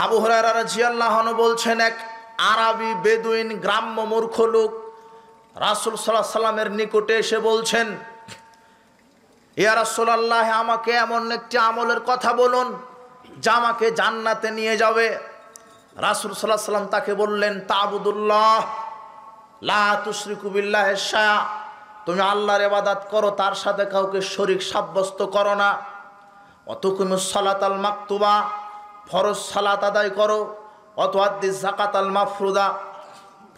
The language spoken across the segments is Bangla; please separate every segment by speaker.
Speaker 1: আবু হুরায়রা রাদিয়াল্লাহু আনহু বলছেন, এক আরবি বেদুইন গ্রাম্য মূর্খ লোক রাসূল সাল্লাল্লাহু আলাইহি সাল্লামের নিকটে এসে বলছেন, ইয়া রাসূলুল্লাহ, আমাকে এমন একটি আমলের কথা বলুন যা আমাকে জান্নাতে নিয়ে যাবে। রাসূল সাল্লাল্লাহু আলাইহি সাল্লাম তাকে বললেন, তা'বুদুল্লাহ লা তুশরিকু বিল্লাহি শাইআ, তুমি আল্লাহর ইবাদত করো, তার সাথে কাউকে শরীক সাব্যস্ত করো না। ওয়াতুকিমুস সালাতাল মাকতুবা, ফরজ সালাত আদায় করো। ওয়াতুআদ্দিজ যাকাতাল মাফরুদা,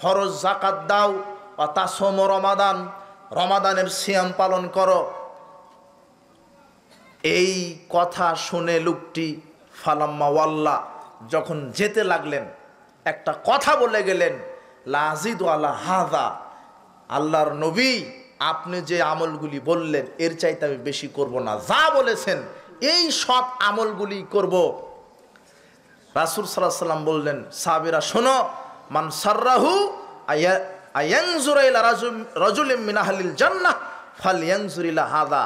Speaker 1: ফরজ যাকাত দাও। ওয়া তাসুমু রমাদান, রমাদানের সিয়াম পালন করো। এই কথা শুনে লোকটি ফালাম্মা ওয়াল্লা, যখন যেতে লাগলেন একটা কথা বলে গেলেন, লা আযিদু আলা হাযা, আল্লাহর নবী আপনি যে আমলগুলি বললেন এর চাইতে আমি বেশি করব না, যা বলেছেন এই সৎ আমলগুলি করব। রাসূল সাল্লাল্লাহু আলাইহি সাল্লাম বললেন, সাহাবীরা শোনো, মান সাররাহু আয়ানজুরা ইলা রাজুলিন মিন আহলিল জান্নাহ ফালয়ানজুর ইলা হাযা,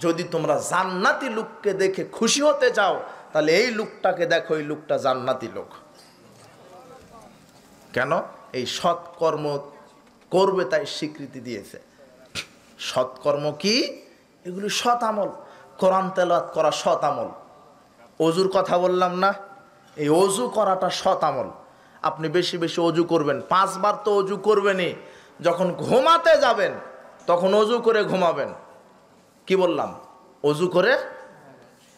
Speaker 1: যদি তোমরা জান্নাতি লোককে দেখে খুশি হতে চাও তাহলে এই লোকটাকে দেখো, এই লোকটা জান্নাতি লোক। কেন? এই সৎকর্ম করবে তাই স্বীকৃতি দিয়েছে। সৎকর্ম কি? এগুলি সৎ আমল। কোরআন তেলাওয়াত করা সৎ আমল। অজুর কথা বললাম না, এই অজু করাটা সৎ আমল। আপনি বেশি বেশি অজু করবেন, 5 বার তো অজু করবেনই। যখন ঘুমাতে যাবেন তখন অজু করে ঘুমাবেন। কি বললাম? অজু করে।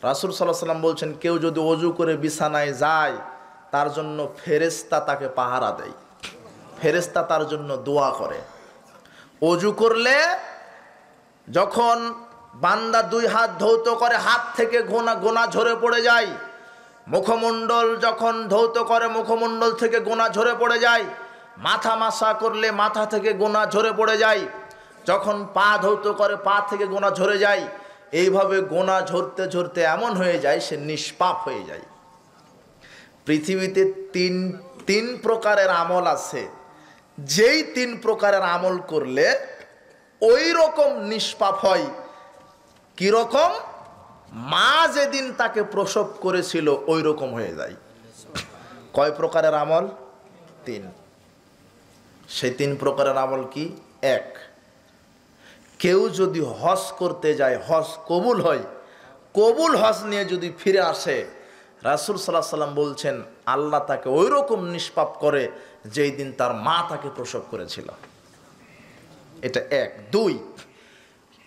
Speaker 1: রাসূল সাল্লাল্লাহু আলাইহি সাল্লাম বলছেন, কেউ যদি অজু করে বিছানায় যায় তার জন্য ফেরেশতা তাকে পাহারা দেয়, ফেরেশতা তার জন্য দোয়া করে। অজু করলে যখন বান্দা 2 হাত ধৌত করে, হাত থেকে গোনা ঝরে পড়ে যায়। মুখমণ্ডল যখন ধৌত করে, মুখমণ্ডল থেকে গোনা ঝরে পড়ে যায়। মাথা মাসা করলে মাথা থেকে গোনা ঝরে পড়ে যায়। যখন পা ধৌত করে, পা থেকে গোনা ঝরে যায়। এইভাবে গোনা ঝরতে ঝরতে এমন হয়ে যায় সে নিষ্পাপ হয়ে যায়। পৃথিবীতে তিন প্রকারের আমল আছে, যেই 3 প্রকারের আমল করলে ওই রকম নিষ্পাপ হয়। কি রকম? মা যেদিন তাকে প্রসব করেছিল ওই রকম হয়ে যায়। কয় প্রকারের আমল? 3। সেই 3 প্রকারের আমল কি? 1, কেউ যদি হজ করতে যায়, হজ কবুল হয়, কবুল হজ নিয়ে যদি ফিরে আসে, রাসূল সাল্লাল্লাহু আলাইহি সাল্লাম বলছেন আল্লাহ তাকে ওই রকম নিষ্পাপ করে যেই দিন তার মা তাকে প্রসব করেছিল। এটা 1। 2,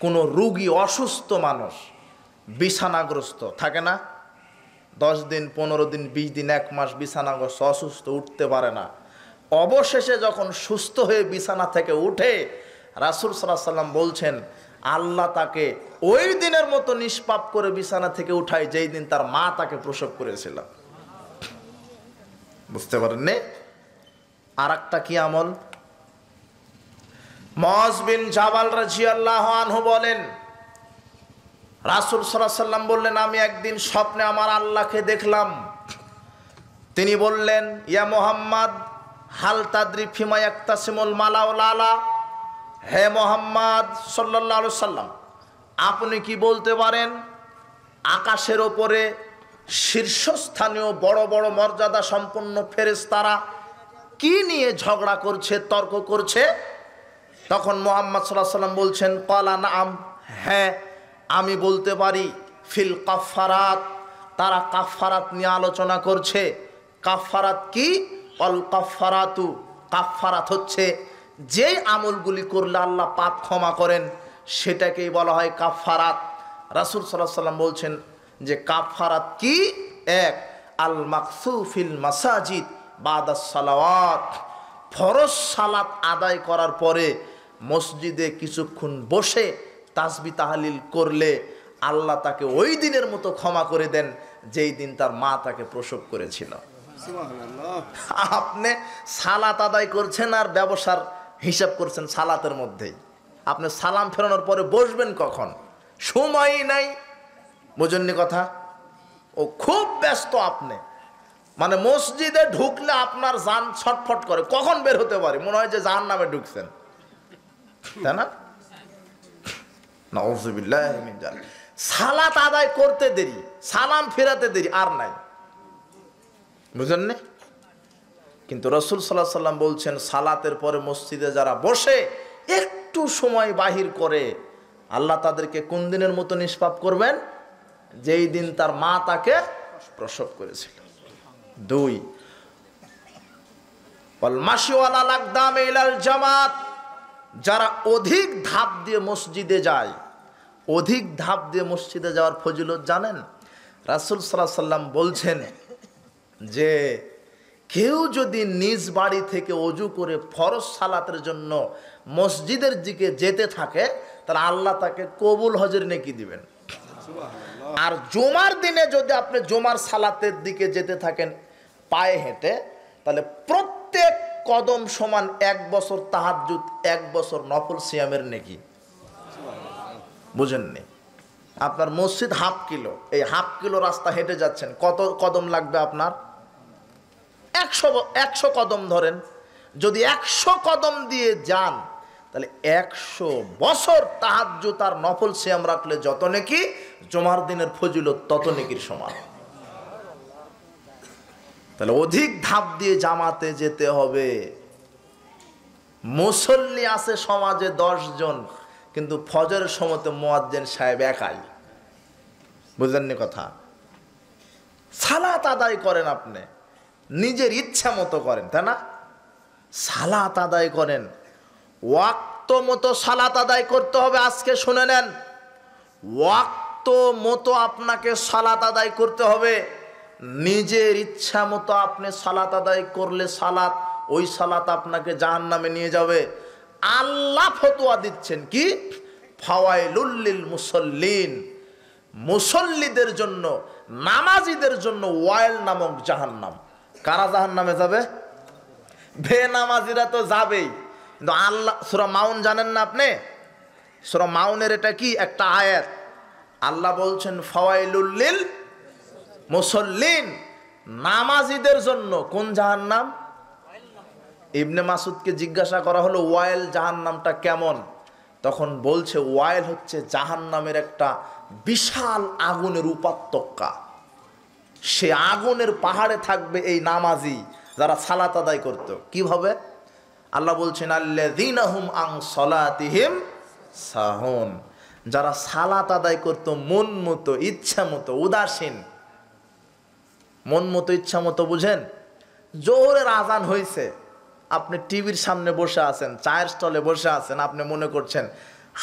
Speaker 1: কোনো রোগী, অসুস্থ মানুষ, বিছানাগ্রস্ত থাকে না, 10 দিন 15 দিন 20 দিন 1 মাস বিছানাগ্রস্ত, অসুস্থ, উঠতে পারে না। অবশেষে যখন সুস্থ হয়ে বিছানা থেকে উঠে, রাসূল সাল্লাল্লাহু আলাইহি সাল্লাম বলছেন আল্লাহ তাকে ওই দিনের মতো নিষ্পাপ করে বিছানা থেকে উঠায় যেই দিন তার মা তাকে প্রসব করেছিল। বুঝতে পারেননি? আর একটা কি আমল? মুআয বিন জাবাল রাদিয়াল্লাহু আনহু বলেন, রাসূল সাল্লাল্লাহু আলাইহি সাল্লাম বললেন, আমি একদিন স্বপ্নে আমার আল্লাহকে দেখলাম। তিনি বললেন, ইয়া মুহাম্মদ হাল তাদরি ফিমা ইয়াকতাসিমুল মালাউ লালা, হে মুহাম্মদ সাল্লাল্লাহু আলাইহি সাল্লাম, আপনি কি বলতে পারেন আকাশের ওপরে শীর্ষস্থানীয় বড় বড় মর্যাদা সম্পন্ন ফেরেশতারা কি নিয়ে ঝগড়া করছে, তর্ক করছে? তখন মুহাম্মদ সাল্লাল্লাহু আলাইহি সাল্লাম বলছেন, ক্বালা নাআম, হ্যাঁ আমি বলতে পারি। ফিল কাফারাত, তারা কাফারাত নিয়ে আলোচনা করছে। কাফারাত কি? অল কাফারাতু, কাফারাত হচ্ছে যেই আমলগুলি করলে আল্লাহ পাপ ক্ষমা করেন সেটাকেই বলা হয় কাফারাত। রাসূল সাল্লাল্লাহু আলাইহি সাল্লাম বলছেন যে কাফারাত কি? 1, আল মাকসু ফিল মাসাজিদ বাদাস সালাওয়াত, ফরজ সালাত আদায় করার পরে মসজিদে কিছুক্ষণ বসে তাসবিহ তাহলিল করলে আল্লাহ তাকে ওই দিনের মতো ক্ষমা করে দেন যেই দিন তার মা তাকে প্রসব করেছিল। আপনি সালাত আদায় করছেন আর ব্যবসার হিসাব করছেন সালাতের মধ্যেই। আপনি সালাম ফেরানোর পরে বসবেন কখন? সময়ই নাই। বোঝেননি কথা? ও খুব ব্যস্ত। আপনি মানে মসজিদে ঢুকলে আপনার জান ছটফট করে, কখন বের হতে পারে, মনে হয় যে জাহান্নামে ঢুকছেন, তাই না? নাউযুবিল্লাহ মিন যালিক। সালাত আদায় করতে দেরি, সালাম ফেরাতে দেরি, আর নাই। বুঝেন না? কিন্তু রাসূল সাল্লাল্লাহু আলাইহি সাল্লাম বলছেন, সালাতের পরে মসজিদে যারা বসে একটু সময় বাহির করে, আল্লাহ তাদেরকে কোন দিনের মতো নিষ্পাপ করবেন? যেই দিন তার মা তাকে প্রসব করেছিল। 2, ওয়াল মাশিউ আলাল আকদামি ইলাল জামাত, যারা অধিক ধাপ দিয়ে মসজিদে যায়। অধিক ধাপ দিয়ে মসজিদে যাওয়ার ফজিলত জানেন? রাসূল সাল্লাল্লাহু আলাইহি সাল্লাম বলছেন যে কেউ যদি নিজ বাড়ি থেকে অজু করে ফরজ সালাতের জন্য মসজিদের দিকে যেতে থাকে, তাহলে আল্লাহ তাকে কবুল হজের নেকি দিবেন। আর জুমার দিনে যদি আপনি জুমার সালাতের দিকে যেতে থাকেন পায়ে হেঁটে, তাহলে প্রত্যেক কদম সমান 1 বছর তাহাজ্জুদ, 1 বছর নফল সিয়ামের নেকি। বুঝেননি? আপনার মসজিদ হাফ কিলো, এই হাফ কিলো রাস্তা হেঁটে যাচ্ছেন, কত কদম লাগবে আপনার? 100 কদম ধরেন। যদি 100 কদম দিয়ে যান, তাহলে 100 বছর তাহাজ্জুদ আর নফল সিয়াম রাখলে যত নেকি, জুমার দিনের ফজিলত তত নেকির সমান। তাহলে অধিক ধাপ দিয়ে জামাতে যেতে হবে। মুসল্লি আছে সমাজে 10 জন, কিন্তু ফজরের সময়তে মুয়াজ্জিন সাহেব একাই। বুঝলেননি কথা? সালাত আদায় করেন, আপনি নিজের ইচ্ছা মতো করেন, তাই না? সালাত আদায় করেন, ওয়াক্ত মতো সালাত আদায় করতে হবে। আজকে শুনে নেন, ওয়াক্ত মতো আপনাকে সালাত আদায় করতে হবে। নিজের ইচ্ছা মতো আপনি সালাত আদায় করলে ওই সালাত আপনাকে জাহান্নামে নিয়ে যাবে। আল্লাহ ফতোয়া দিচ্ছেন কি? ফাওয়াইলুল লিল মুসাল্লিন, মুসল্লিদের জন্য, নামাজীদের জন্য ওয়াইল নামক জাহান্নাম। কারা জাহান্নামে যাবে? বেনামাজিরা তো যাবেই, কিন্তু আল্লাহ, সূরা মাউন জানেন না আপনি? সূরা মাউনের এটা কি একটা আয়াত। আল্লাহ বলছেন ফাওয়াইলুল লিল মুসাল্লিন, নামাজীদের জন্য কোন জাহান্নাম? ইবনে মাসুদকে জিজ্ঞাসা করা হলো ওয়াইল জাহান্নামটা কেমন? তখন বলছে ওয়াইল হচ্ছে জাহান্নামের একটা বিশাল আগুনের উপত্যকা। সে আগুনের পাহাড়ে থাকবে এই নামাজি যারা সালাত আদায় করত। কিভাবে? আল্লাহ বলছেন আল্লাযীনা হুম আন সালাতিহিম সাহুন, যারা সালাত আদায় করত মন মতো, ইচ্ছা মতো, উদাসীন। মন মতো, ইচ্ছা মতো বুঝেন? জোহরের আজান হয়েছে, আপনি টিভির সামনে বসে আছেন, চায়ের স্টলে বসে আছেন, আপনি মনে করছেন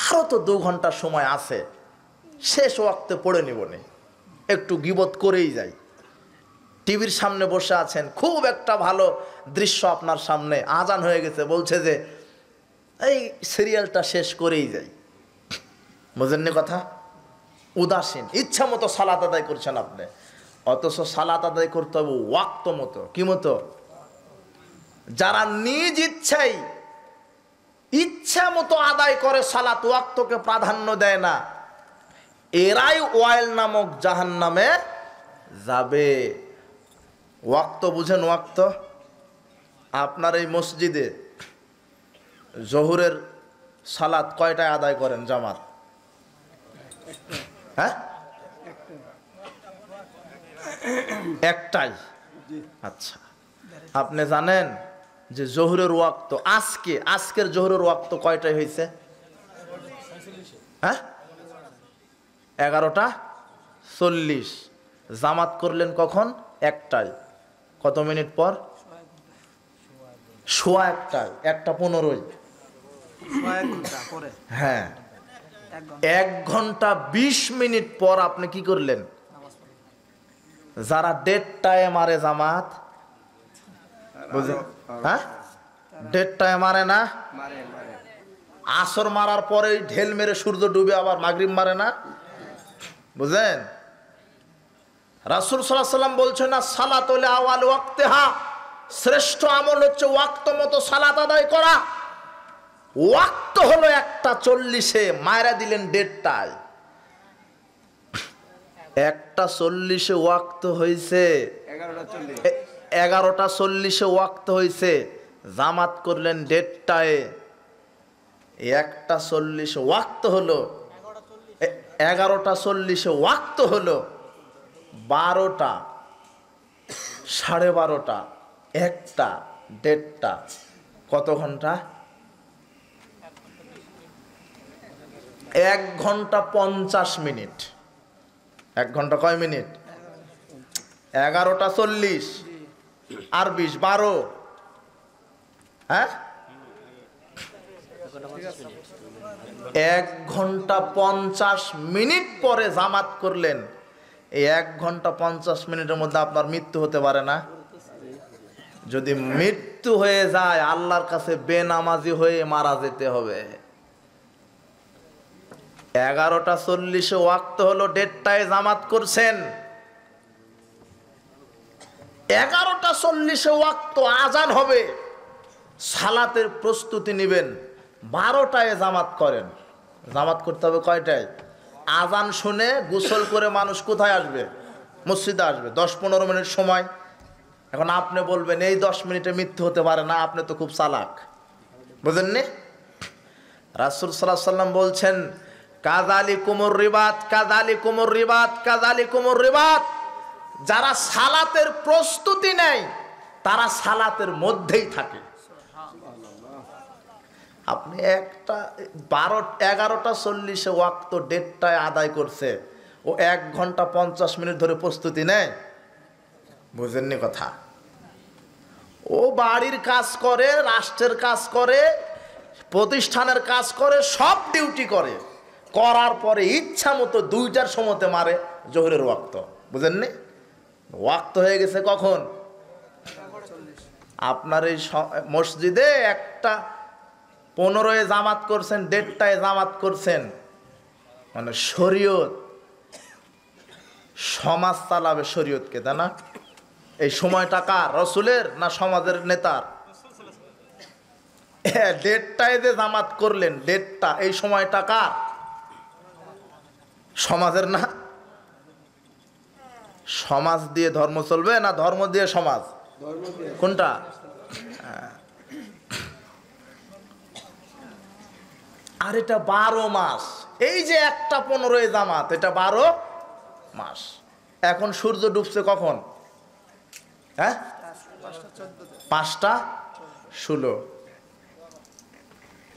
Speaker 1: আরো তো 2 ঘন্টা সময় আছে, শেষ ওয়াক্তে পড়ে নিবনে, একটু গীবত করেই যাই। টিভির সামনে বসে আছেন, খুব একটা ভালো দৃশ্য আপনার সামনে, আজান হয়ে গেছে, বলছে যে এই সিরিয়ালটা শেষ করেই যাই। বুঝেননি কথা? উদাসীন, ইচ্ছা মতো সালাত আদায় করছেন আপনি। অথচ সালাত আদায় করতে হবে ওয়াক্ত মতো। কি মতো? যারা নিজ ইচ্ছাই, ইচ্ছা মতো আদায় করে সালাত, ওয়াক্তকে প্রাধান্য দেয় না, এরাই ওয়াইল নামক জাহান্নামে যাবে। ওয়াক্ত বুঝেন? ওয়াক্ত আপনার এই মসজিদে জোহরের সালাত কয়টায় আদায় করেন জামাত? হ্যাঁ, একটাই। আচ্ছা, আপনি জানেন যে জোহরের ওয়াক্ত আজকের জোহরের ওয়াক্ত কয়টায় হয়েছে? হ্যাঁ, 11:40। জামাত করলেন কখন? একটায়। কত মিনিট পর? 1:15, 1:15। হ্যাঁ, 1 ঘন্টা 20 মিনিট পর আপনি কি করলেন? যারা 1:30 মারে জামাত, বুঝলেন? হ্যাঁ, 1:30 মারে না? আসর মারার পরে ঢেল মেরে সূর্য ডুবে আবার মাগরিব মারে না? বুঝলেন? রাসূল সাল্লাল্লাহু আলাইহি সাল্লাম বলছেন না, সালাতুল আওয়াল ওয়াক্তিহা, শ্রেষ্ঠ আমল হচ্ছে ওয়াক্ত মতো সালাত আদায় করা। ওয়াক্ত হলো 1:40, মায়েরা দিলেন 1:30। 1:40 ওয়াক্ত হয়েছে, 11:40 ওয়াক্ত হয়েছে, জামাত করলেন 1:30। 1:40 ওয়াক্ত হলো, 11:40 ওয়াক্ত হলো 12টা 12:30, 1টা, 1:30, কত ঘন্টা? 1 ঘন্টা 50 মিনিট। 1 ঘন্টা কয় মিনিট? 11টা 40 আর 20, 12। হ্যাঁ, 1 ঘন্টা 50 মিনিট পরে জামাত করলেন। এই 1 ঘন্টা 50 মিনিটের মধ্যে আপনার মৃত্যু হতে পারে না? যদি মৃত্যু হয়ে যায়, আল্লাহর কাছে বেনামাজি হয়ে মারা যেতে হবে। 11টা 40 ওয়াক্ত হলো, 1:30টায় জামাত করছেন। 11টা 40 ওয়াক্ত আজান হবে, সালাতের প্রস্তুতি নেবেন। 12টায় জামাত করেন। জামাত করতে হবে কয়টায়? আজান শুনে গোসল করে মানুষ কোথায় আসবে? মসজিদে আসবে। 10-15 মিনিট সময়। এখন আপনি বলবেন এই 10 মিনিটে মৃত্যু হতে পারে না, আপনি তো খুব চালাক, বুঝেননি? রাসূল সাল্লাল্লাহু আলাইহি ওয়াসাল্লাম বলছেন, কাযালিকুমুর রিবাত, কাযালিকুমুর রিবাত, কাযালিকুমুর রিবাত। যারা সালাতের প্রস্তুতি নেয় তারা সালাতের মধ্যেই থাকে। আপনি 11টা 40 ওয়াক্ত 1:30টায় আদায় করছে, ও 1 ঘন্টা 50 মিনিট ধরে প্রস্তুতি নেয়? বুঝেননি কথা? ও বাড়ির কাজ করে, রাষ্ট্রের কাজ করে, প্রতিষ্ঠানের কাজ করে, সব ডিউটি করে, করার পরে ইচ্ছা মতো 2টার সময়তে মারে জোহরের ওয়াক্ত। বুঝেননি? ওয়াক্ত হয়ে গেছে কখন? আপনার এই মসজিদে 1:15 জামাত করছেন, 1:30টায় জামাত করছেন, মানে শরীয়ত, সমাজ চালাবে শরীয়তকে, তাই না? এই সময়টা কার? রসুলের না সমাজের নেতার? 1:30টায় যে জামাত করলেন, 1:30টা, এই সময়টা কার? সমাজের না? সমাজ দিয়ে ধর্ম চলবে না ধর্ম দিয়ে সমাজ? কোনটা? আর এটা 12 মাস। এই যে 1:15 জামাত, এটা 12 মাস। এখন সূর্য ডুবছে কখন? হ্যাঁ, 5:16।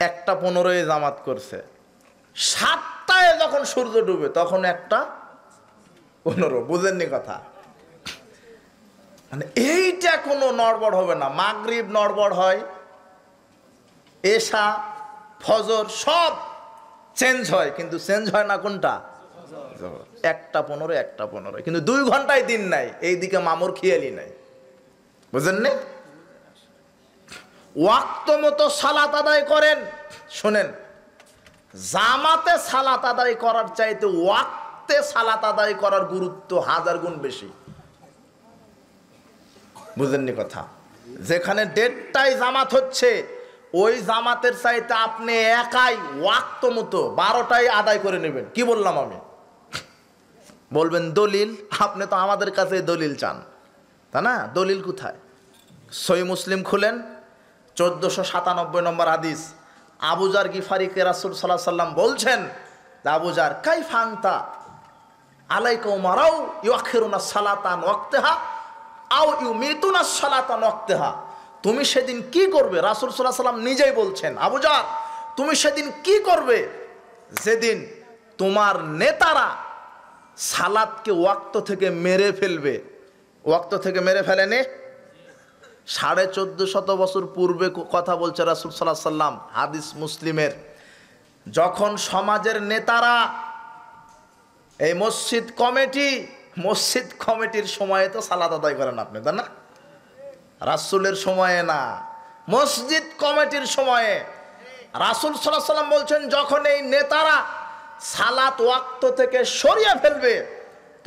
Speaker 1: 1:15 জামাত করছে, 7টায় যখন সূর্য ডুবে তখন 1:15। বুঝেননি কথা? মানে এইটা কোনো নড়বড় হবে না। মাগরিব নড়বড় হয়, এশা, ফজর সব চেঞ্জ হয়, কিন্তু চেঞ্জ হয় না কোনটা? 1:15, 1:15। কিন্তু 2 ঘন্টায় দিন নাই, এইদিকে মামুর খেয়ালি নাই। বুঝেননি? ওয়াক্ত মতো সালাত আদায় করেন। শোনেন, জামাতে সালাত আদায় করার চাইতে ওয়াক্তে সালাত আদায় করার গুরুত্ব 1000 গুণ বেশি। বুঝেননি কথা? যেখানে 1:30টায় জামাত হচ্ছে, ওই জামাতের চাইতে আপনি একাই ওয়াক্ত মতো 12টায় আদায় করে নেবেন। কি বললাম আমি? বলবেন দলিল, আপনি তো আমাদের কাছে দলিল চান, তা না? দলিল কোথায়? সহিহ মুসলিম খুলেন, 1497 নম্বর হাদিস। আবু জার গিফারিকে রাসূল সাল্লাল্লাহু আলাইহি ওয়াসাল্লাম বলছেন, আবু জার, কাইফা আনতা আলাইকা উমারাউ ইউআখিরুনা সালাতা আন ওয়াক্তিহা আও ইউমিতুনা সালাতা আন ওয়াক্তিহা। তুমি সেদিন কি করবে? রাসূল সাল্লাল্লাহু আলাইহি ওয়াসাল্লাম নিজেই বলছেন, আবু জার, তুমি সেদিন কি করবে যেদিন তোমার নেতারা সালাতকে ওয়াক্ত থেকে মেরে ফেলবে? ওয়াক্ত থেকে মেরে ফেলেনি? 1450 বছর পূর্বে কথা বলছে রাসূল সাল্লাল্লাহু আলাইহি ওয়াসাল্লাম, হাদিস মুসলিমের। যখন সমাজের নেতারা, এই মসজিদ কমিটির সময়ে তো সালাত আদায় করেন আপনি, তাই না? রাসূলের সময়ে না, মসজিদ কমিটির সময়ে। রাসূল সাল্লাল্লাহু আলাইহি ওয়াসাল্লাম বলছেন, যখন এই নেতারা সালাত ওয়াক্ত থেকে সরিয়ে ফেলবে,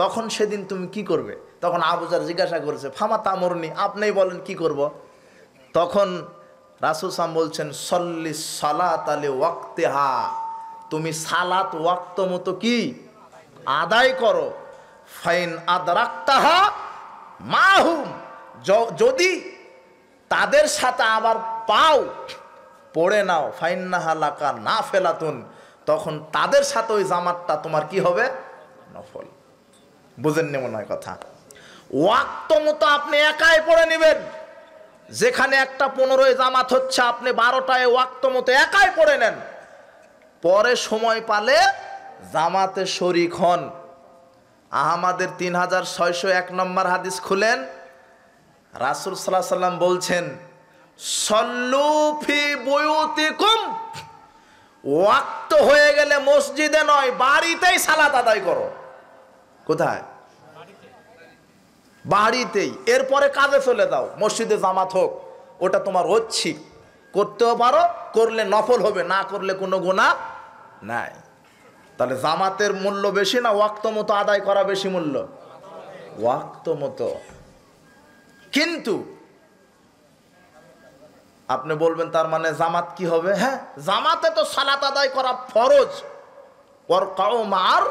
Speaker 1: তখন সেদিন তুমি কি করবে? তখন আবু জার জিজ্ঞাসা করেছে, ফামা তামরনি, আপনিই বলেন কি করব? তখন রাসূল সাল্লাল্লাহু আলাইহি ওয়াসাল্লাম বলছেন, সল্লি সালাত আলি ওয়াক্তিহা, তুমি সালাত ওয়াক্ত মতো কি আদায় করো। ফাইন আদরাকতাহা মাহুম, যদি তাদের সাথে আবার পাও, পড়ে নাও। ফাইন্নাহা লাকা নাফিলাতুন, তখন তাদের সাথে ওই জামাতটা তোমার কি হবে? নফল। বুঝেননি মনে হয় কথা? ওয়াক্ত মতো আপনি একাই পড়ে নেবেন। যেখানে একটা 15 জামাত হচ্ছে, আপনি 12টায় ওয়াক্ত মতো একাই পড়ে নেন। পরে সময় পালে জামাতে শরীক হন। আহমদের 3601 নম্বর হাদিস খুলেন, রাসূল সাল্লাল্লাহু আলাইহি সাল্লাম বলছেন, সল্লু ফি বুয়ুতিকুম, ওয়াক্ত হয়ে গেলে মসজিদে নয়, বাড়িতেই সালাত আদায় করো। কোথায়? বাড়িতেই। এরপরে কাজে চলে যাও, মসজিদে জামাত হোক, ওটা তোমার ঐচ্ছিক, করতেও পারো, করলে নফল হবে, না করলে কোনো গুনাহ নাই। তাহলে জামাতের মূল্য বেশি না ওয়াক্ত মতো আদায় করা বেশি মূল্য? ওয়াক্ত মতো। কিন্তু আপনি বলবেন তার মানে জামাত কি হবে? হ্যাঁ, জামাতে তো সালাত আদায় করা ফরজ। ওয়ারকাউ মা'আর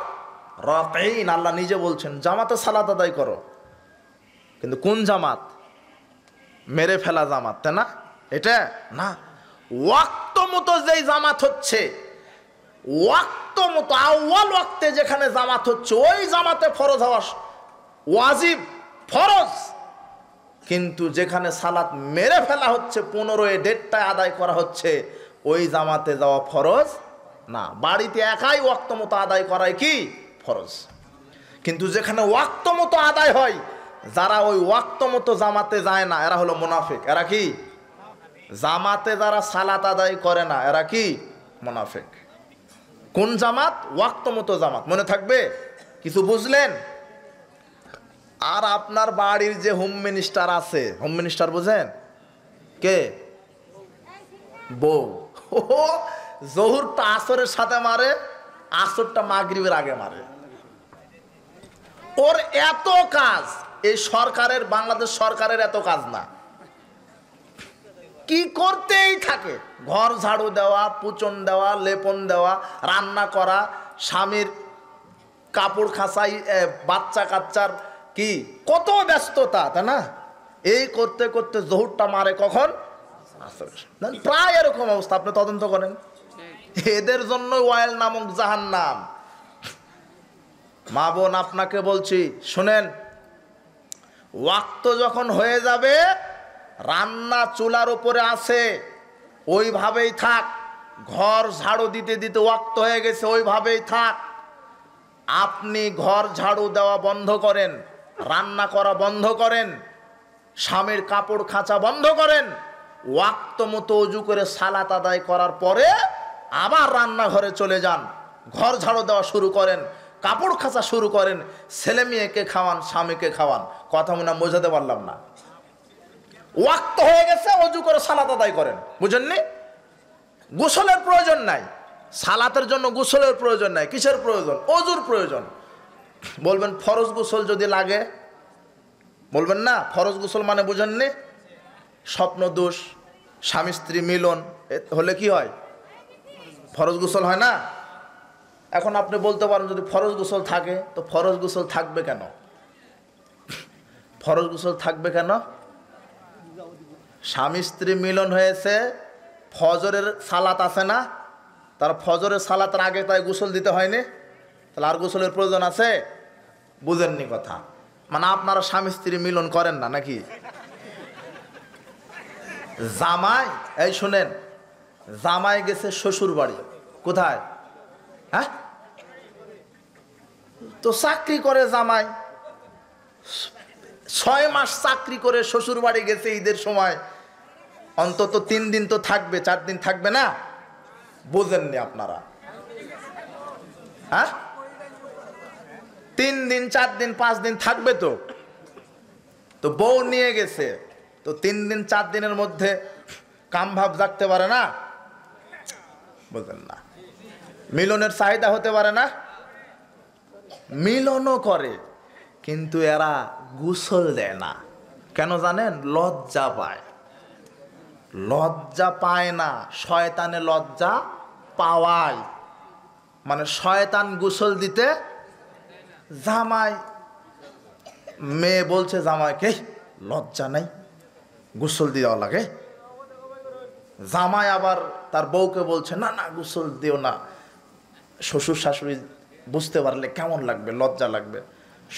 Speaker 1: রাকিঈন, আল্লাহ নিজে বলছেন জামাতে সালাত আদায় করো। কিন্তু কোন জামাত? মেরে ফেলা জামাত, তাই না? এটা না, ওয়াক্ত মতো যেই জামাত হচ্ছে, ওয়াক্ত মতো আউয়াল ওয়াক্তে যেখানে জামাত হচ্ছে, ওই জামাতে ফরজ হওয়া ওয়াজিব, ফরজ। কিন্তু যেখানে সালাত মেরে ফেলা হচ্ছে, 15-1:30টায় আদায় করা হচ্ছে, ওই জামাতে যাওয়া ফরজ না। বাড়িতে একাই ওয়াক্ত মতো আদায় করাই কি ফরজ। কিন্তু যেখানে ওয়াক্ত মতো আদায় হয়, যারা ওই ওয়াক্ত মতো জামাতে যায় না, এরা হলো মুনাফিক। এরা কি? জামাতে যারা সালাত আদায় করে না, এরা কি? মুনাফিক। কোন জামাত? ওয়াক্ত মতো জামাত। মনে থাকবে? কিছু বুঝলেন? আর আপনার বাড়ির যে হোম মিনিস্টার আছে, হোম মিনিস্টার বুঝেন? কে? বউ। জোহরটা আসরের সাথে মারে, আসরটা মাগরিবের আগে মারে। ওর এত কাজ, এই সরকারের, বাংলাদেশ সরকারের এত কাজ না, কি করতেই থাকে। ঘর ঝাড়ু দেওয়া, পুচন দেওয়া, লেপন দেওয়া, রান্না করা, স্বামীর কাপড় খাঁচাই, বাচ্চা কাচ্চার কি কত ব্যস্ততা, তাই না? এই করতে করতে জোহরটা মারে কখন? প্রায় এরকম অবস্থা। আপনি তদন্ত করেন, এদের জন্য ওয়াইল নামক জাহান্নাম। মা বোন, আপনাকে বলছি শুনেন, ওয়াক্ত যখন হয়ে যাবে, রান্না চুলার উপরে আছে, ওইভাবেই থাক। ঘর ঝাড়ু দিতে দিতে ওয়াক্ত হয়ে গেছে, ওইভাবেই থাক। আপনি ঘর ঝাড়ু দেওয়া বন্ধ করেন, রান্না করা বন্ধ করেন, স্বামীর কাপড় খাঁচা বন্ধ করেন, ওয়াক্ত মতো ওযু করে সালাত আদায় করার পরে আবার রান্নাঘরে চলে যান, ঘর ঝাড়ু দেওয়া শুরু করেন, কাপড় খাঁচা শুরু করেন, ছেলে মেয়েকে খাওয়ান, স্বামীকে খাওয়ান। কথা মনে বোঝাতে পারলাম না? ওয়াক্ত হয়ে গেছে, ওযু করে সালাত আদায় করেন। বুঝেননি? গোসলের প্রয়োজন নাই, সালাতের জন্য গোসলের প্রয়োজন নাই। কিসের প্রয়োজন? ওযুর প্রয়োজন। বলবেন ফরজ গোসল যদি লাগে, বলবেন না ফরজ গোসল মানে বুঝেননি? স্বপ্ন দোষ, স্বামী স্ত্রী মিলন হলে কি হয়? ফরজ গোসল হয় না? এখন আপনি বলতে পারেন যদি ফরজ গোসল থাকে, তো ফরজ গোসল থাকবে কেন? ফরজ গোসল থাকবে কেন? স্বামী স্ত্রী মিলন হয়েছে, ফজরের সালাত আছে না, তার ফজরের সালাতের আগে তাই গোসল দিতে হয়নি, তাহলে আর গোসলের প্রয়োজন আছে? বুঝেননি কথা। মানে আপনারা স্বামী স্ত্রী মিলন করেন না নাকি? জামাই, এই শুনেন, জামাই গেছে শ্বশুর বাড়ি। কোথায়? হ্যাঁ, তো চাকরি করে জামাই, 6 মাস চাকরি করে শ্বশুর বাড়ি গেছে ঈদের সময়, অন্তত 3 দিন তো থাকবে, 4 দিন থাকবে না? বোঝেননি আপনারা? হ্যাঁ, 3 দিন 4 দিন 5 দিন থাকবে তো। তো বউ নিয়ে গেছে, তো 3 দিন 4 দিনের মধ্যে কাম ভাব জাগতে পারে না? বোঝেন না? মিলনের চাহিদা হতে পারে না? মিলনও করে, কিন্তু এরা গোসল দেয় না। কেন জানেন? লজ্জা পায়। লজ্জা পায় না, শয়তানে লজ্জা পাওয়ায়। মানে শয়তান গোসল দিতে, জামাই, মেয়ে বলছে জামাইকে লজ্জা নাই, গোসল দেওয়া লাগে। জামাই আবার তার বউকে বলছে না না গোসল দিও না, শ্বশুর শাশুড়ি বুঝতে পারলে কেমন লাগবে, লজ্জা লাগবে।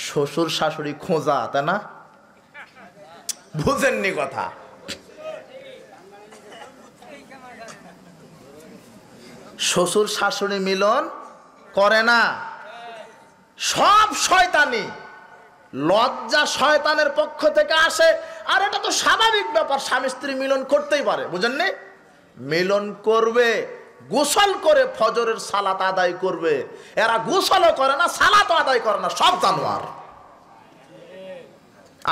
Speaker 1: শ্বশুর শাশুড়ি খোঁজা, তাই না? বুঝেননি কথা। শ্বশুর শাশুড়ি মিলন করে না, সব শয়তানি। লজ্জা শয়তানের পক্ষ থেকে আসে, আর এটা তো স্বাভাবিক ব্যাপার, স্বামী স্ত্রী মিলন করতেই পারে, বুঝেননি? মিলন করবে, গোসল করে ফজরের সালাত আদায় করবে। এরা গোসলও করে না, সালাতও আদায় করে না, সব জানোয়ার।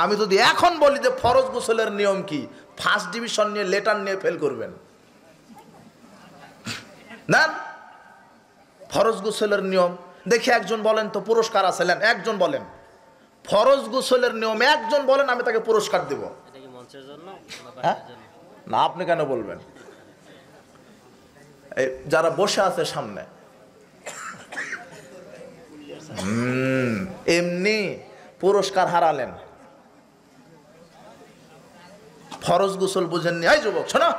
Speaker 1: আমি যদি এখন বলি যে ফরজ গোসলের নিয়ম কি, ফার্স্ট ডিভিশন নিয়ে লেটার নিয়ে ফেল করবেন। না, ফরজ গোসলের নিয়ম দেখি একজন বলেন তো, পুরস্কার আছে, একজন বলেন ফরজ গোসলের নিয়ম, একজন বলেন, আমি তাকে পুরস্কার দেব। না, আপনি কেন বলবেন? যারা বসে আছে সামনে, এমনি পুরস্কার হারালেন। ফরজ গোসল বুঝেননি? এই যুবক শোনো,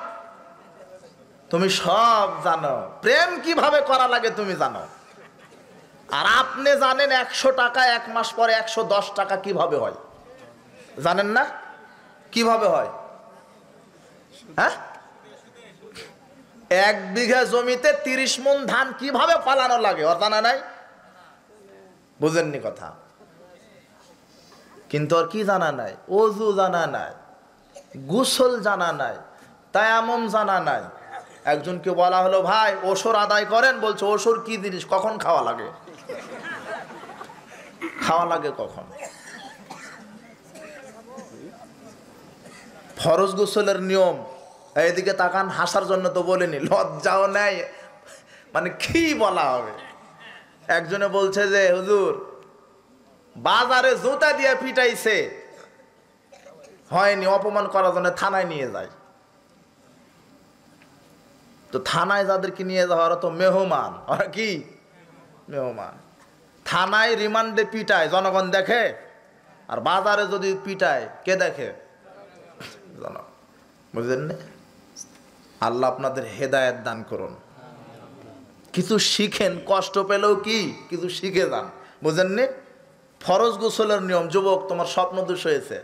Speaker 1: তুমি সব জানো, প্রেম কিভাবে করা লাগে তুমি জানো, আর আপনি জানেন 100 টাকা 1 মাস পরে 110 টাকা কিভাবে হয়, জানেন না? কিভাবে হয়? হ্যাঁ, 1 বিঘা জমিতে 30 মণ ধান কিভাবে ফলানো লাগে ওর জানা নাই? বুঝেননি কথা। কিন্তু আর কি জানা নাই? ওযু জানা নাই, গোসল জানা নাই, তায়াম্মুম জানা নাই। একজনকে বলা হলো, ভাই ওসর আদায় করেন, বলছে ওসর কি জিনিস, কখন খাওয়া লাগে? খাওয়া লাগে কখন? ফরজ গোসলের নিয়ম, এইদিকে তাকান, হাসার জন্য তো বলিনি, লজ্জাও নাই, মানে কি বলা হবে। একজনে বলছে যে হুজুর বাজারে জুতা দিয়ে পিটাইছে, হয়নি, অপমান করার জন্য থানায় নিয়ে যায়। তো থানায় যাদেরকে নিয়ে যাওয়া, ওরা তো মেহমান, ওরা কি মেহমান। থানায় রিমান্ডে পিটায়, জনগণ দেখে, আর বাজারে যদি পিটায়, কে দেখে? জনগণ। বুঝলেন না? আল্লাহ আপনাদের হেদায়েত দান করুন। কিছু শিখেন, কষ্ট পেলেও কি কিছু শিখে যান, বুঝেননি? ফরজ গোসলের নিয়ম, যুবক তোমার স্বপ্ন দোষ হয়েছে,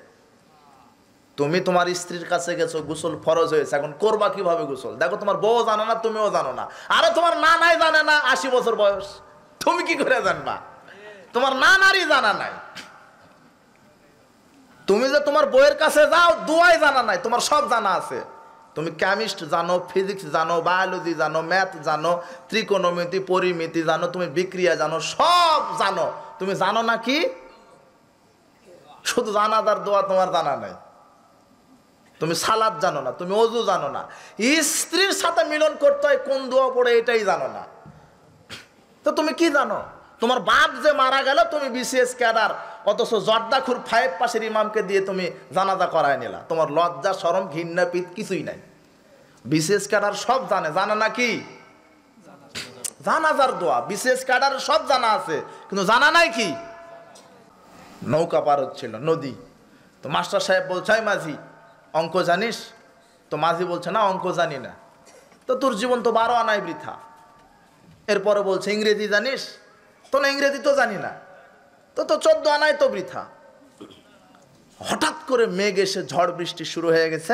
Speaker 1: তুমি তোমার স্ত্রীর কাছে গেছো, গোসল ফরজ হয়েছে, এখন করবা কিভাবে গোসল? দেখো তোমার বউ জানো না, তুমিও জানো না, আরে তোমার নানাই জানে না, 80 বছর বয়স, তুমি কি করে জানবা? তোমার নানারই জানা নাই। তুমি যে তোমার বউয়ের কাছে যাও, দুয়াই জানা নাই, তোমার সব জানা আছে। তুমি কেমিস্ট জানো, ফিজিক্স জানো, বায়োলজি জানো, ম্যাথ জানো, ত্রিকোণমিতি, পরিমিতি জানো, তুমি বিক্রিয়া জানো, সব জানো, তুমি জানো না কি? শুধু জানাজার দোয়া তোমার জানা নাই। তুমি সালাত জানো না, তুমি ওযু জানো না, স্ত্রীর সাথে মিলন করতে হয় কোন দোয়া পড়ে এটাই জানো না। তো তুমি কি জানো? তোমার বাপ যে মারা গেল, তুমি বিসিএস ক্যাডার, অথচ জর্দাখুর 5 পাশের ইমামকে দিয়ে তুমি জানাজা করায় নিলা। তোমার লজ্জা শরম ঘৃণা পিত কিছুই নাই। বিসিএস ক্যাডার সব জানে, জানা না কি? জানাজার দোয়া বিসিএস ক্যাডারের সব জানা আছে, কিন্তু জানা নাই কি? নৌকা পার হচ্ছিল নদী, তো মাস্টার সাহেব বলছে, মাঝি অঙ্ক জানিস? তো মাঝি বলছে, না অঙ্ক জানি না। তো তোর জীবন তো 12 আনাই বৃথা। এরপরে বলছে, ইংরেজি জানিস? তো না, ইংরেজি তো জানি না। তো 14 আনাই তো বৃথা। হঠাৎ করে মেঘ এসে ঝড় বৃষ্টি শুরু হয়ে গেছে।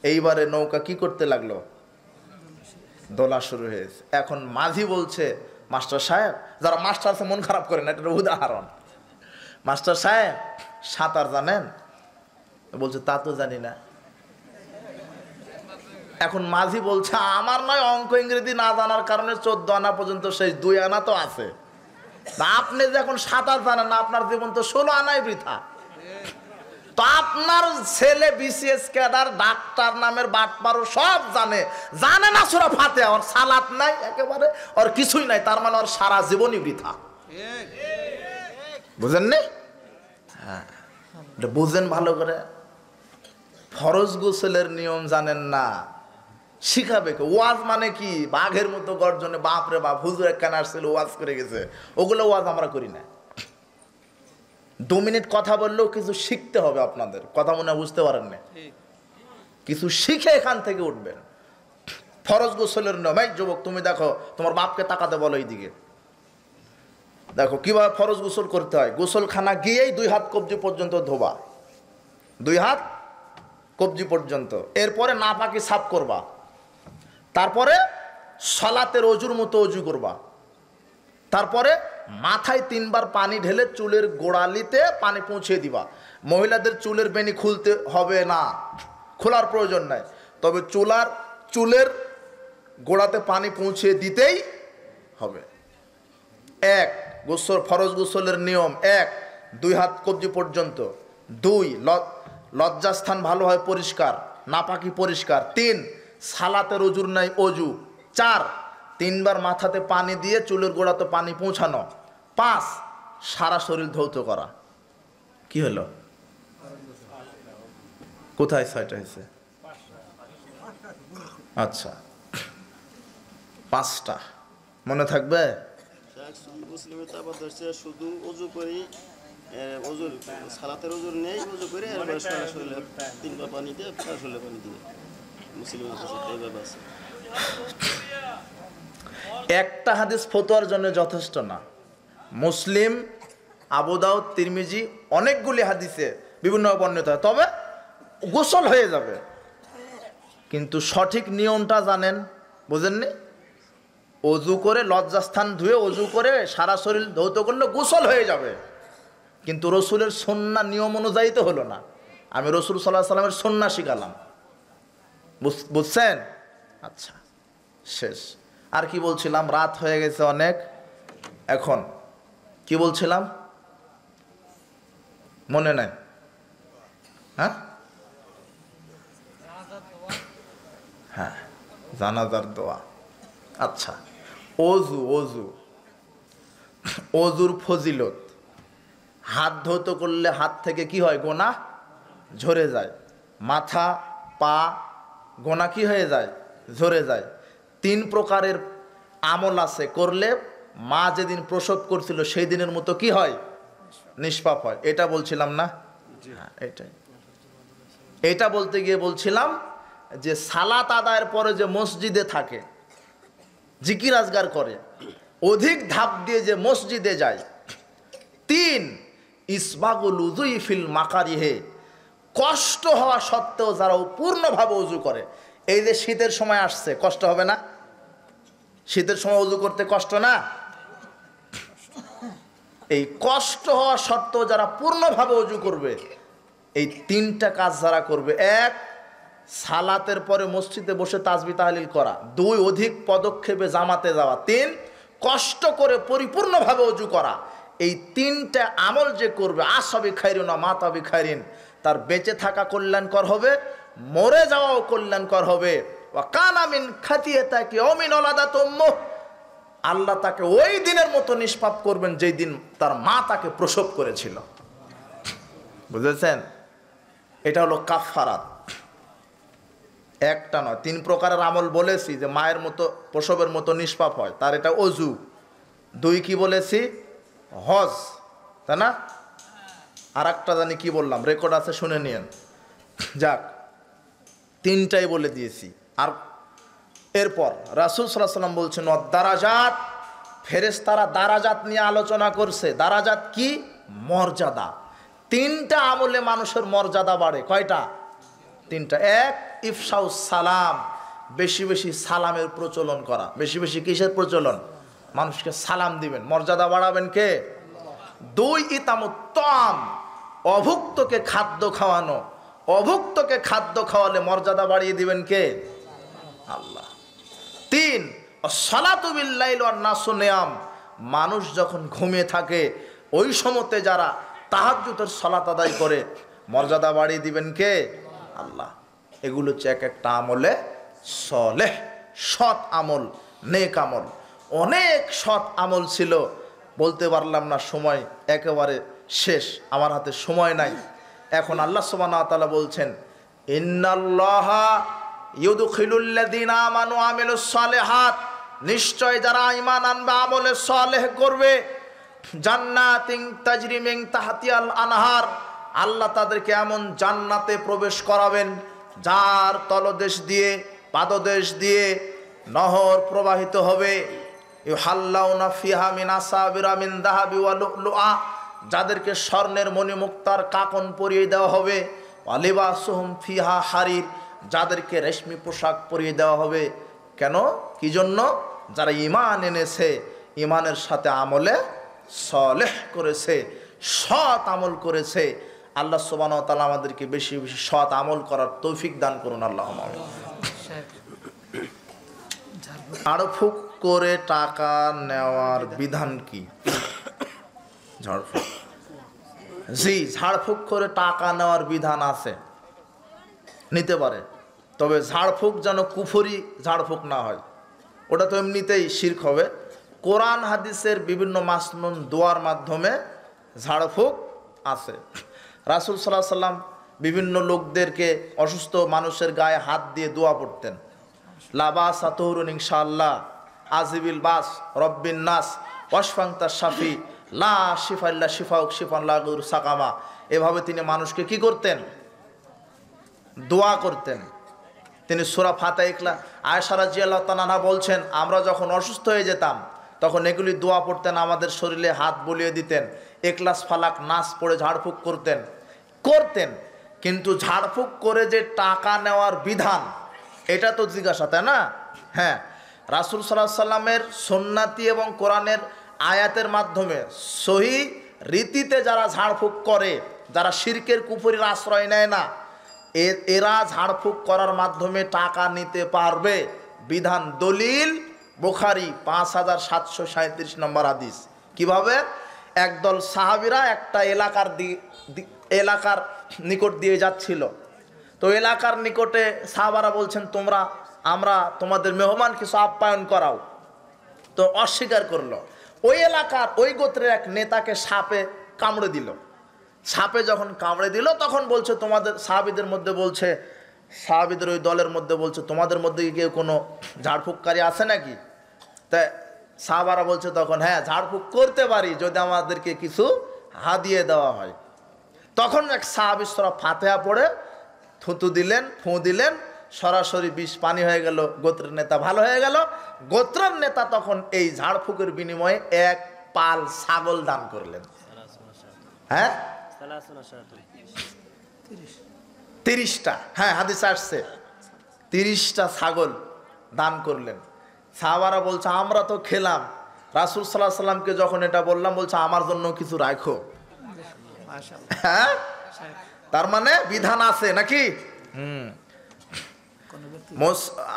Speaker 1: এইবারে নৌকা কি করতে লাগলো? দোলা শুরু হয়েছে। এখন মাঝি বলছে, মাস্টার সাহেব, যারা মাস্টার আছে মন খারাপ করে না, এটা উদাহরণ, মাস্টার সাহেব সাঁতার জানেন? বলছে, তা তো জানি না। এখন মাঝি বলছে, আমার নয় অঙ্ক ইংরেজি না জানার কারণে 14 আনা পর্যন্ত শেষ, 2 আনা তো আছে। আপনি যে এখন সাঁতার জানেন না, আপনার জীবন তো 16 আনাই বৃথা। তো আপনার ছেলে বিসিএস ক্যাডার, ডাক্তার নামের বাটপারো, সব জানে, জানে না সূরা ফাতিহা, ওর সালাত নাই একেবারে, ওর কিছুই নাই, তার মানে ওর সারা জীবনই বৃথা। বুঝেননি? হ্যাঁ, বুঝেন ভালো করে। ফরজ গোসলের নিয়ম জানেন না, শিখাবে কে? ওয়াজ মানে কি? বাঘের মতো গর্জনে, বাপরে বাপ, হুজুর একখানে আসছিল ওয়াজ করে গেছে, ওগুলো ওয়াজ আমরা করি না। 2 মিনিট কথা বললেও কিছু শিখতে হবে আপনাদের, কথা মনে বুঝতে পারেন না, কিছু শিখে এখান থেকে উঠবেন। ফরজ গোসলের নিয়ম, এই যুবক তুমি দেখো, তোমার বাপকে তাকাতে বলো এইদিকে, দেখো কিভাবে ফরজ গোসল করতে হয়। গোসলখানা গিয়েই 2 হাত কবজি পর্যন্ত ধোবা, 2 হাত কবজি পর্যন্ত। এরপরে নাপাকি সাফ করবা, তারপরে সালাতের অজুর মতো অজু করবা, তারপরে মাথায় 3 বার পানি ঢেলে চুলের গোড়ালিতে পানি পৌঁছে দিবা। মহিলাদের চুলের বেনি খুলতে হবে না, খোলার প্রয়োজন নাই, তবে চুলের গোড়াতে পানি পৌঁছে দিতেই হবে। এক, গোসল ফরজ গোসলের নিয়ম 1, 2 হাত কবজি পর্যন্ত। 2, লজ্জাস্থান ভালো হয় পরিষ্কার, নাপাকি পরিষ্কার। 3, সালাতের অজুর নাই অজু। 4, 3 বার মাথাতে পানি দিয়ে চুলের গোড়াতে পানি পৌঁছানো। 5, সারা শরীর ধৌত করা। কি হলো, কোথায় 6টা হয়েছে? আচ্ছা, 5টা মনে থাকবে।
Speaker 2: শুধু অজু করি, অজুর সালাতের অজুর নেই, অজু করে 3 বার পানি দিয়ে শরীরে পানি দিয়ে মুসলিমের কাছে এইভাবে আছে।
Speaker 1: একটা হাদিস ফতোয়ার জন্য যথেষ্ট না। মুসলিম, আবু দাউদ, তিরমিজি অনেকগুলি হাদিসে বিভিন্ন বর্ণিত হয়, তবে গোসল হয়ে যাবে। কিন্তু সঠিক নিয়মটা জানেন, বুঝেননি? অজু করে লজ্জাস্থান ধুয়ে অজু করে সারা শরীর ধৌত করলে গোসল হয়ে যাবে, কিন্তু রসুলের সুন্নাহ নিয়ম অনুযায়ী তো হলো না। আমি রসুল সাল্লাল্লাহু আলাইহি সাল্লামের সুন্নাহ শিখালাম, বুঝছেন? আচ্ছা, শেষ। আর কি বলছিলাম? রাত হয়ে গেছে অনেক। এখন কি বলছিলাম মনে নাই? হ্যাঁ হ্যাঁ, জানাজার দোয়া। আচ্ছা, অজুর ফজিলত। হাত ধৌত করলে হাত থেকে কি হয়? গোনাহ ঝরে যায়। মাথা, পা, গোনাহ কি হয়ে যায়? ঝরে যায়। 3 প্রকারের আমল আছে, করলে মা যেদিন প্রসব করছিল সেই দিনের মতো কি হয়? নিষ্পাপ হয়। এটা বলছিলাম না? হ্যাঁ, এটা বলতে গিয়ে বলছিলাম যে সালাত আদায়ের পরে যে মসজিদে থাকে, জিকির আজগার করে, অধিক ধাপ দিয়ে যে মসজিদে যায়। 3, ইসবাগুল উযুই ফিল মাকারিহে, কষ্ট হওয়া সত্ত্বেও যারা পূর্ণভাবে উজু করে। এই যে শীতের সময় আসছে, কষ্ট হবে না? শীতের সময় উজু করতে কষ্ট না? এই কষ্ট হওয়া সত্ত্বেও যারা পূর্ণভাবে উজু করবে, এই 3টা কাজ যারা করবে: 1, সালাতের পরে মসজিদে বসে তাসবিহ তাহলিল করা। 2, অধিক পদক্ষেপে জামাতে যাওয়া। 3, কষ্ট করে পরিপূর্ণভাবে ওযু করা। এই 3টা আমল যে করবে, আসাবি খাইরিন না মাতাবি খাইরিন, তার বেঁচে থাকা কল্যাণকর হবে, মরে যাওয়াও কল্যাণকর হবে। ওয়া কানা মিন খাতিয়াতাকি ওয়া মিন ওলাদাত উম্মুহ, আল্লাহ তাকে ওই দিনের মতো নিষ্পাপ করবেন যেই দিন তার মা তাকে প্রসব করেছিল। বুঝেছেন? এটা হলো কাফারাত। একটা নয়, 3 প্রকারের আমল বলেছি যে মায়ের মতো প্রসবের মতো নিষ্পাপ হয়, তার এটা অজু। 2 কি বলেছি? হজ, তাই না? আর একটা জানি কি বললাম, রেকর্ড আছে, শুনে নিয়েন। যাক, 3টাই বলে দিয়েছি। আর এরপর রাসূল সাল্লাল্লাহু আলাইহি ওয়াসাল্লাম বলছেন দারাজাত, ফেরেশতারা দারাজাত নিয়ে আলোচনা করছে। দারাজাত কি? মর্যাদা। 3টা আমলে মানুষের মর্যাদা বাড়ে। কয়টা? 3টা। 1, ইফশাউস সালাম, বেশি বেশি সালামের প্রচলন করা। বেশি বেশি কিসের প্রচলন? মানুষকে সালাম দিবেন, মর্যাদা বাড়াবেন কে? 2, ইতামুত তাম, অভুক্তকে খাদ্য খাওয়ানো। অভুক্তকে খাদ্য খাওয়ালে মর্যাদা বাড়িয়ে দিবেন কে? আল্লাহ। 3, সালাতু বিল লাইল ওয়ান নাসু নিয়াম, মানুষ যখন ঘুমিয়ে থাকে ওই সময়তে যারা তাহাজ্জুদের সালাত আদায় করে মর্যাদা বাড়িয়ে দিবেন কে? আল্লাহ। এগুলো হচ্ছে এক একটা আমলে সলেহ, সৎ আমল, নেক আমল। অনেক সৎ আমল ছিল, বলতে পারলাম না, সময় একেবারে শেষ, আমার হাতে সময় নাই। এখন আল্লাহ সুবহানাহু ওয়া তাআলা বলছেন, ইন্নাল্লাহা ইউদখিলুল্লাযীনা আমানু ওয়া আমিলুস সালিহাত, নিশ্চয় যারা ঈমান আনবে, আমলে সালেহ করবে, জান্নাতিন তাজরি মিন তাহতিহাল আনহার, আল্লাহ তাদেরকে এমন জান্নাতে প্রবেশ করাবেন যার তলদেশ দিয়ে, পাদদেশ দিয়ে নহর প্রবাহিত হবে। ইউহাল্লাউনা ফিহা মিন আসাবিরা মিন যাহাবি ওয়া লুলুআ, যাদেরকে স্বর্ণের মণিমুক্তার কাকন পরিয়ে দেওয়া হবে। ওয়া লিবাসুহুম ফিহা হারির, যাদেরকে রেশমি পোশাক পরিয়ে দেওয়া হবে। কেন? কি জন্য? যারা ঈমান এনেছে, ঈমানের সাথে আমলে সলেহ করেছে, সৎ আমল করেছে। আল্লাহ সুবহানাহু ওয়া তাআলা আমাদেরকে বেশি বেশি সৎ আমল করার তৌফিক দান করুন, আল্লাহুম্মা আমিন। ঝাড়ফুঁক করে টাকা নেওয়ার বিধান কি? ঝাড়ফুঁক, জি, ঝাড়ফুঁক করে টাকা নেওয়ার বিধান আছে, নিতে পারে। তবে ঝাড়ফুঁক যেন কুফরি ঝাড়ফুঁক না হয়, ওটা তো এমনিতেই শিরক হবে। কোরআন হাদিসের বিভিন্ন মাসনুন দোয়ার মাধ্যমে ঝাড়ফুঁক আছে। রাসূল সাল্লাল্লাহু আলাইহি সাল্লাম বিভিন্ন লোকদেরকে, অসুস্থ মানুষের গায়ে হাত দিয়ে দোয়া পড়তেন। লাবাসা তহুরুন ইনশাআল্লাহ, আজিবিল বাস রব্বিন নাস ওয়াশফাংতা শাফি লা শিফা ইল্লা শিফাউক শিফান লা ইয়াগুরু সাকামা। এভাবে তিনি মানুষকে কি করতেন? দোয়া করতেন। তিনি সূরা ফাতিহা ইখলাস, আয়েশা রাদিয়াল্লাহু তাআলা আনহা বলছেন, আমরা যখন অসুস্থ হয়ে যেতাম তখন এগুলি দোয়া পড়তেন, আমাদের শরীরে হাত বুলিয়ে দিতেন, ইখলাস ফালাক নাস পড়ে ঝাড়ফুঁক করতেন। কিন্তু ঝাড়ফুঁক করে যে টাকা নেওয়ার বিধান, এটা তো জিজ্ঞাসা, তাই না? হ্যাঁ, রাসূল সাল্লাল্লাহু আলাইহি সাল্লামের সুন্নাতি এবং কোরআনের আয়াতের মাধ্যমে সহি রীতিতে যারা ঝাড়ফুঁক করে, যারা শিরকের কুফরির আশ্রয় নেয় না, এরা ঝাড়ফুঁক করার মাধ্যমে টাকা নিতে পারবে। বিধান, দলিল বুখারী 5737 নম্বর হাদিস। কিভাবে? একদল সাহাবীরা একটা এলাকার নিকট দিয়ে যাচ্ছিল। তো এলাকার নিকটে সাহাবারা বলছেন, আমরা তোমাদের মেহমান কিছু আপ্যায়ন করাও। তো অস্বীকার করলো। ওই এলাকার ওই গোত্রের এক নেতাকে সাপে কামড়ে দিল। সাপে যখন কামড়ে দিল তখন বলছে, তোমাদের সাহাবীদের মধ্যে বলছে, সাহাবীদের ওই দলের মধ্যে বলছে, তোমাদের মধ্যে কি কেউ কোনো ঝাড়ফুঁককারী আছে নাকি? তাই সাহাবারা বলছে তখন, হ্যাঁ, ঝাড়ফুঁক করতে পারি যদি আমাদেরকে কিছু হাদিয়ে দেওয়া হয়। তখন এক সাহাবী সূরা ফাতিহা পড়ে থুতু দিলেন, ফুঁ দিলেন, সরাসরি বিষ পানি হয়ে গেল, গোত্রের নেতা ভালো হয়ে গেল। গোত্রের নেতা তখন এই ঝাড়ফুঁকের বিনিময়ে এক পাল ছাগল দান করলেন। হ্যাঁ, 30টা, হ্যাঁ হাদিসে আসছে, 30টা ছাগল দান করলেন। সাহাবারা বলছে, আমরা তো খেলাম, রাসূল সাল্লাল্লাহু আলাইহি সাল্লামকে যখন এটা বললাম, বলছে আমার জন্য কিছু রাখো। হ্যাঁ, তার মানে বিধান আছে নাকি?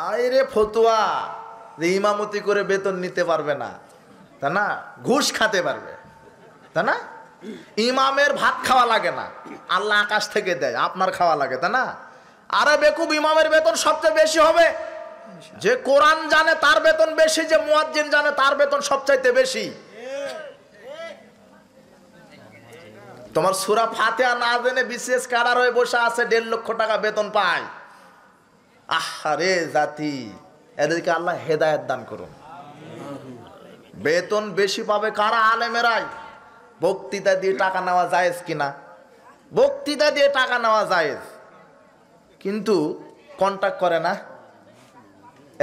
Speaker 1: আরে ফতুয়া যে ইমামতি করে বেতন নিতে পারবে না, তা না, ঘুষ খাতে পারবে, তা না? ইমামের ভাত খাওয়া লাগে না, আল্লাহ আকাশ থেকে দেয়, আপনার খাওয়া লাগে, তা না? আরে বেকুব, ইমামের বেতন সবচেয়ে বেশি হবে। যে কোরআন জানে তার বেতন বেশি, যে মুয়াজ্জিন জানে তার বেতন সবচাইতে বেশি। তোমার সূরা ফাতিহা না জেনে বিসিএস ক্যাডার হয়ে বসে আছে, 1.5 লক্ষ টাকা বেতন পায়। আহারে জাতি, এদেরকে আল্লাহ হেদায়েত দান করুন। বেতন বেশি পাবে কারা? আলেমেরাই। বক্তৃতা দিয়ে টাকা নেওয়া জায়েজ কিনা? বক্তৃতা দিয়ে টাকা নেওয়া জায়েজ, কিন্তু কন্ট্যাক্ট করে না।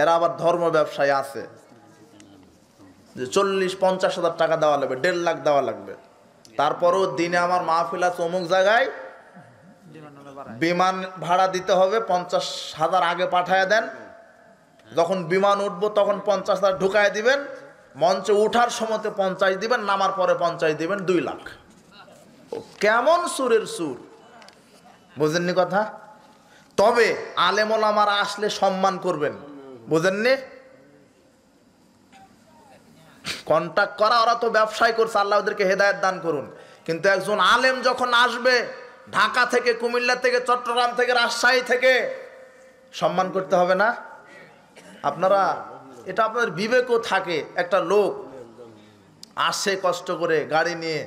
Speaker 1: এরা আবার ধর্ম ব্যবসায়ী আছে, যে 40-50 হাজার টাকা দেওয়া লাগবে, 1.5 লাখ দেওয়া লাগবে। তারপরও দিনে আমার মাহফিল আছে অমুক জায়গায়, বিমান ভাড়া দিতে হবে, 50,000 আগে পাঠায় দেন। যখন বিমান উঠবো তখন 50,000 ঢুকায় দিবেন, মঞ্চে উঠার সময়তে 50 দিবেন, নামার পরে 50 দিবেন, 2 লাখ। কেমন সুরের সুর, বুঝেননি কথা? তবে আলেম ওলামারা আসলে সম্মান করবেন, বুঝেননি? কন্টাক্ট করা, ওরা তো ব্যবসায় করছে, আল্লাহ ওদেরকে হেদায়েত দান করুন। কিন্তু একজন আলেম যখন আসবে ঢাকা থেকে, কুমিল্লা থেকে, চট্টগ্রাম থেকে, রাজশাহী থেকে, সম্মান করতে হবে না? আপনারা এটা আপনাদের বিবেকও থাকে। একটা লোক আসে কষ্ট করে গাড়ি নিয়ে,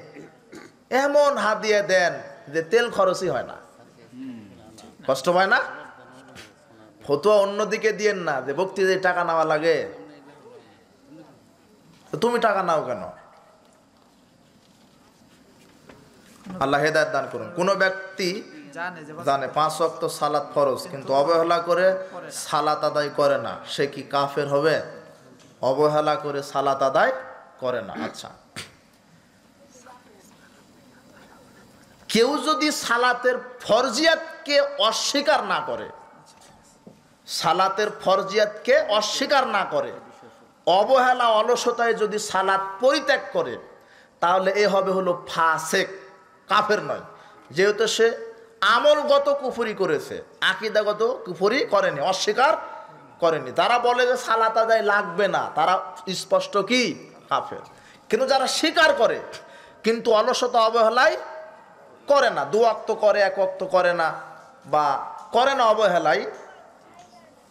Speaker 1: এমন হাদিয়া দেন যে তেল খরচই হয় না, কষ্ট হয় না? ফতোয়া অন্যদিকে দিয়েন না যে বক্তৃতায় টাকা নেওয়া লাগে। তুমি টাকা নাও কেন? আল্লাহ হেদায়েত দান করুন। কোন ব্যক্তি জানে 5 ওয়াক্ত সালাত ফরজ, কিন্তু অবহেলা করে সালাত আদায় করে না, সে কি কাফের হবে? অবহেলা করে সালাত আদায় করে না। আচ্ছা, কেউ যদি সালাতের ফরজিয়াতকে অস্বীকার না করে, সালাতের ফরজিয়াতকে অস্বীকার না করে, অবহেলা অলসতায় যদি সালাত পরিত্যাগ করে, তাহলে এ হবে হলো ফাসেক, কাফের নয়। যেহেতু সে আমলগত কুফরি করেছে, আকীদাগত কুফরি করেনি, অস্বীকার করেনি। তারা বলে যে সালাত আদায় লাগবে না, তারা স্পষ্ট কি কাফের। কিন্তু যারা স্বীকার করে কিন্তু অলসতা অবহেলায় করে না, 2 ওয়াক্ত করে, 1 ওয়াক্ত করে না, বা করে না অবহেলায়,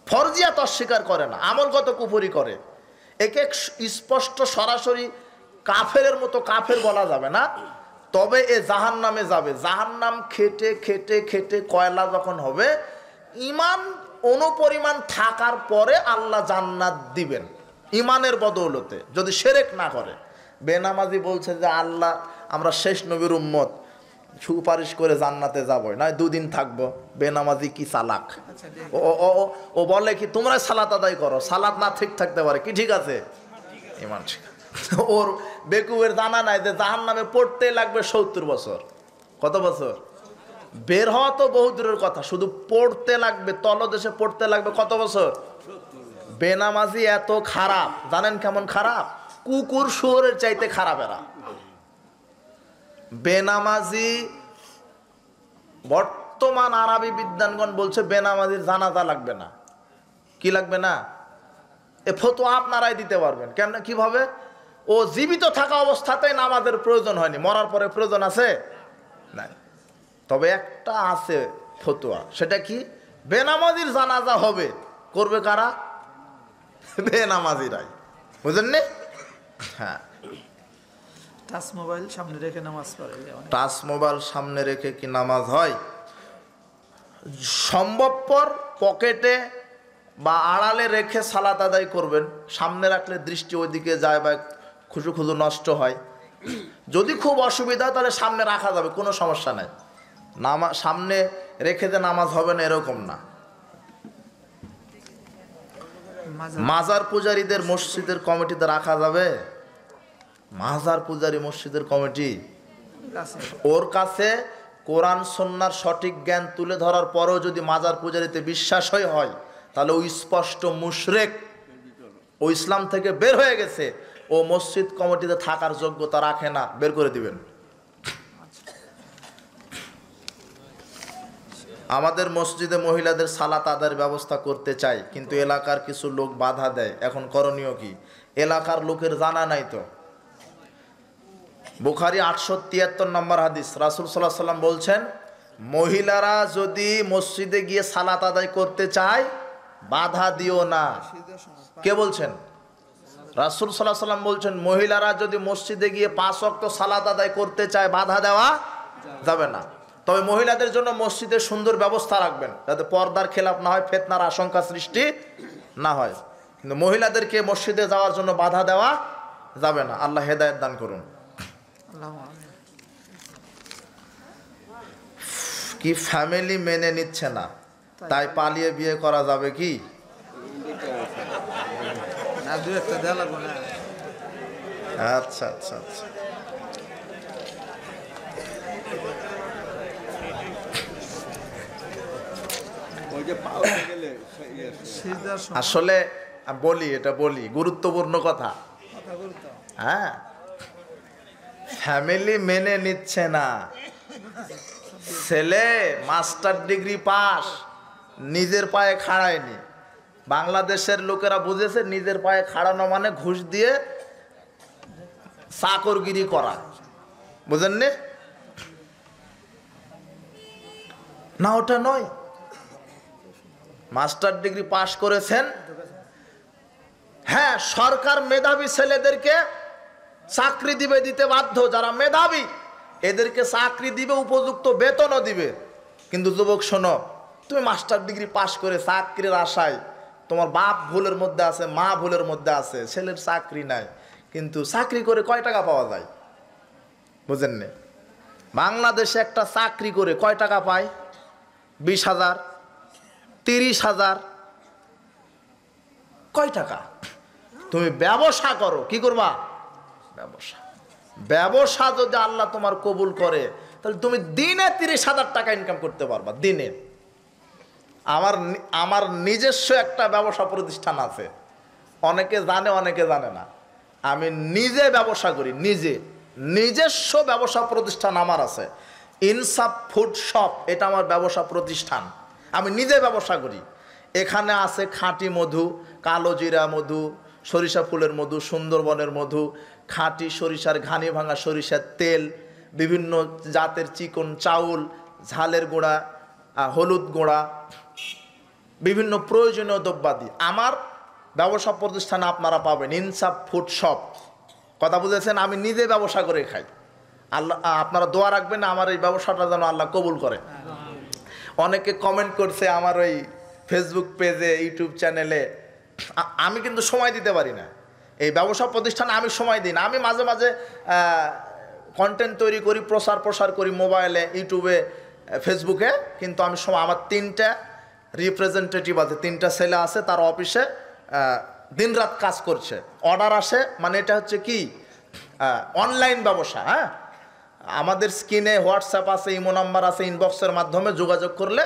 Speaker 1: ফরজিয়াত অস্বীকার করে না, আমলগত কুফরি করে, একে স্পষ্ট সরাসরি কাফেরের মতো কাফের বলা যাবে না। তবে এ জাহান্নামে যাবে। জাহান্নাম খেটে খেটে খেটে কয়লা যখন হবে, ইমান অনুপরিমাণ থাকার পরে আল্লাহ জান্নাত দিবেন ইমানের বদৌলতে, যদি শিরক না করে। বেনামাজি বলছে যে আল্লাহ আমরা শেষ নবীর উম্মত, সুপারিশ করে জান্নাতে যাবো, নয় 2 দিন থাকবো। বেনামাজি কি চালাক, ও বলে কি তোমরা সালাত আদায় করো, সালাত না ঠিক থাকতে পারে কি ঠিক আছে, ইমান ঠিক। ওর বেকুবের জানা নাই যে জাহান্নামে পড়তে লাগবে 70 বছর। কত বছর? বের হওয়া তো বহু দূরের কথা, শুধু পড়তে লাগবে, তলদেশে পড়তে লাগবে কত বছর। বেনামাজি এত খারাপ, জানেন কেমন খারাপ? কুকুর শুয়োরের চাইতে খারাপ এরা। বেনামাজি, বর্তমান আরবি বিদ্বানগণ বলছে বেনামাজির জানাজা লাগবে না। কি লাগবে না? এ ফতোয়া আপনারাই দিতে পারবেন। কেন, কিভাবে? ও জীবিত থাকা অবস্থাতেই নামাজের প্রয়োজন হয়নি, মরার পরে প্রয়োজন আছে নাই। তবে একটা আছে ফতোয়া, সেটা কি? বেনামাজির জানাজা হবে, করবে কারা? বেনামাজিরাই, বুঝলেন? হ্যাঁ,
Speaker 3: টাচ মোবাইল সামনে রেখে নামাজ পড়ে।
Speaker 1: টাচ মোবাইল সামনে রেখে কি নামাজ হয়? সম্ভবপর পকেটে বা আড়ালে রেখে সালাত আদায় করবেন। সামনে রাখলে দৃষ্টি ওইদিকে যায় বা খুশু খুশু নষ্ট হয়। যদি খুব অসুবিধা হয় তাহলে সামনে রাখা যাবে, কোনো সমস্যা নাই। সামনে রেখে যে নামাজ হবে না এরকম না। মাজার পূজারীদের মসজিদের কমিটিতে রাখা যাবে? মাজার পূজারী মসজিদের কমিটি, ওর কাছে কোরআন সুন্নাহর সঠিক জ্ঞান তুলে ধরার পরেও যদি মাজার পূজারীতে বিশ্বাসই হয়, তাহলে ও স্পষ্ট মুশরিক, ও ইসলাম থেকে বের হয়ে গেছে। ও মসজিদ কমিটিতে থাকার যোগ্যতা রাখে না, বের করে দিবেন। আমাদের মসজিদে মহিলাদের সালাত আদায়ের ব্যবস্থা করতে চাই, কিন্তু এলাকার কিছু লোক বাধা দেয়। এখন করণীয় কি? এলাকার লোকের জানা নাই তো। বুখারী 873 নম্বর হাদিস, রাসূল সাল্লাল্লাহু আলাইহি ওয়াসাল্লাম বলছেন, মহিলারা যদি মসজিদে গিয়ে সালাত আদায় করতে চায় বাধা দিও না। কে বলছেন? রাসূল সাল্লাল্লাহু আলাইহি ওয়াসাল্লাম বলছেন, মহিলারা যদি মসজিদে গিয়ে 5 ওয়াক্ত সালাত আদায় করতে চায় বাধা দেওয়া যাবে না। তবে মহিলাদের জন্য মসজিদের সুন্দর ব্যবস্থা রাখবেন, যাতে পর্দার খেলাপ না হয়, ফিতনার আশঙ্কা সৃষ্টি না হয়। কিন্তু মহিলাদেরকে মসজিদে যাওয়ার জন্য বাধা দেওয়া যাবে না। আল্লাহ হেদায়েত দান করুন। কি ফ্যামিলি মেনে নিচ্ছে না, তাই পালিয়ে বিয়ে করা যাবে কি? আচ্ছা আচ্ছা আচ্ছা, আসলে বলি, এটা বলি, গুরুত্বপূর্ণ কথা। হ্যাঁ, ফ্যামিলি মেনে নিচ্ছে না। ছেলে মাস্টার ডিগ্রি পাস, নিজের পায়ে খাড়ায়নি। বাংলাদেশের লোকেরা বুঝেছে নিজের পায়ে খাড়ানো মানে ঘুষ দিয়ে চাকরগিরি করা, বুঝেননি? না, ওটা নয়। মাস্টার ডিগ্রি পাস করেছেন, হ্যাঁ, সরকার মেধাবী ছেলেদেরকে চাকরি দিতে বাধ্য। যারা মেধাবী এদেরকে চাকরি দিবে, উপযুক্ত বেতনও দিবে। কিন্তু যুবক শোনো, তুমি মাস্টার ডিগ্রি পাস করে চাকরির আশায়, তোমার বাপ ভুলের মধ্যে আছে, মা ভুলের মধ্যে আছে, ছেলের চাকরি নাই। কিন্তু চাকরি করে কয় টাকা পাওয়া যায় বুঝেননি? বাংলাদেশে একটা চাকরি করে কয় টাকা পায়? 20,000, 30,000, কয় টাকা? তুমি ব্যবসা করো। কি করবা? ব্যবসা। ব্যবসা যদি আল্লাহ তোমার কবুল করে তাহলে তুমি দিনে 30,000 টাকা ইনকাম করতে পারবা দিনে। আমার নিজস্ব একটা ব্যবসা প্রতিষ্ঠান আছে, অনেকে জানে অনেকে জানে না। আমি নিজে ব্যবসা করি, নিজস্ব ব্যবসা প্রতিষ্ঠান আমার আছে। ইনসাফ ফুড শপ, এটা আমার ব্যবসা প্রতিষ্ঠান, আমি নিজে ব্যবসা করি। এখানে আছে খাঁটি মধু, কালো জিরা মধু, সরিষা ফুলের মধু, সুন্দরবনের মধু, খাঁটি সরিষার ঘানি ভাঙা সরিষার তেল, বিভিন্ন জাতের চিকন চাউল, ঝালের গুঁড়া, হলুদ গুঁড়া, বিভিন্ন প্রয়োজনীয় দ্রব্যাদি আমার ব্যবসা প্রতিষ্ঠানে আপনারা পাবেন। ইনসাফ ফুড শপ, কথা বুঝেছেন? আমি নিজে ব্যবসা করে খাই। আল্লাহ আপনারা দোয়া রাখবেন আমার এই ব্যবসাটা যেন আল্লাহ কবুল করে। অনেকে কমেন্ট করছে আমার ওই ফেসবুক পেজে, ইউটিউব চ্যানেলে। আমি কিন্তু সময় দিতে পারি না এই ব্যবসা প্রতিষ্ঠানে, আমি সময় দিই না। আমি মাঝে মাঝে কন্টেন্ট তৈরি করি, প্রসার করি মোবাইলে, ইউটিউবে, ফেসবুকে, কিন্তু আমি সময়, আমার 3টা রিপ্রেজেন্টেটিভ আছে, 3টা ছেলে আছে, তার অফিসে দিনরাত কাজ করছে। অর্ডার আসে, মানে এটা হচ্ছে কি অনলাইন ব্যবসা। হ্যাঁ, আমাদের স্ক্রিনে হোয়াটসঅ্যাপ আছে, ইমো নাম্বার আছে, ইনবক্সের মাধ্যমে যোগাযোগ করলে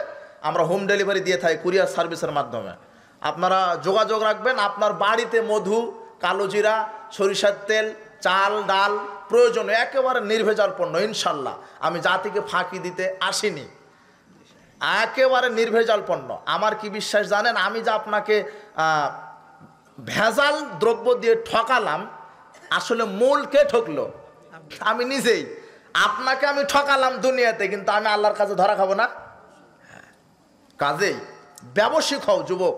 Speaker 1: আমরা হোম ডেলিভারি দিয়ে থাকি কুরিয়ার সার্ভিসের মাধ্যমে। আপনারা যোগাযোগ রাখবেন। আপনার বাড়িতে মধু, কালো জিরা, সরিষার তেল, চাল, ডাল প্রয়োজনে একেবারে নির্ভেজাল পণ্য ইনশাল্লাহ। আমি জাতিকে ফাঁকি দিতে আসিনি, একেবারে নির্ভেজাল পণ্য। আমার কি বিশ্বাস জানেন? আমি যে আপনাকে ভেজাল দ্রব্য দিয়ে ঠকালাম, আসলে মূল কে ঠকলো? আমি নিজেই। আপনাকে আমি ঠকালাম দুনিয়াতে, কিন্তু আমি আল্লাহর কাছে ধরা খাবো না। কাজেই ব্যবসায়িক হও যুবক,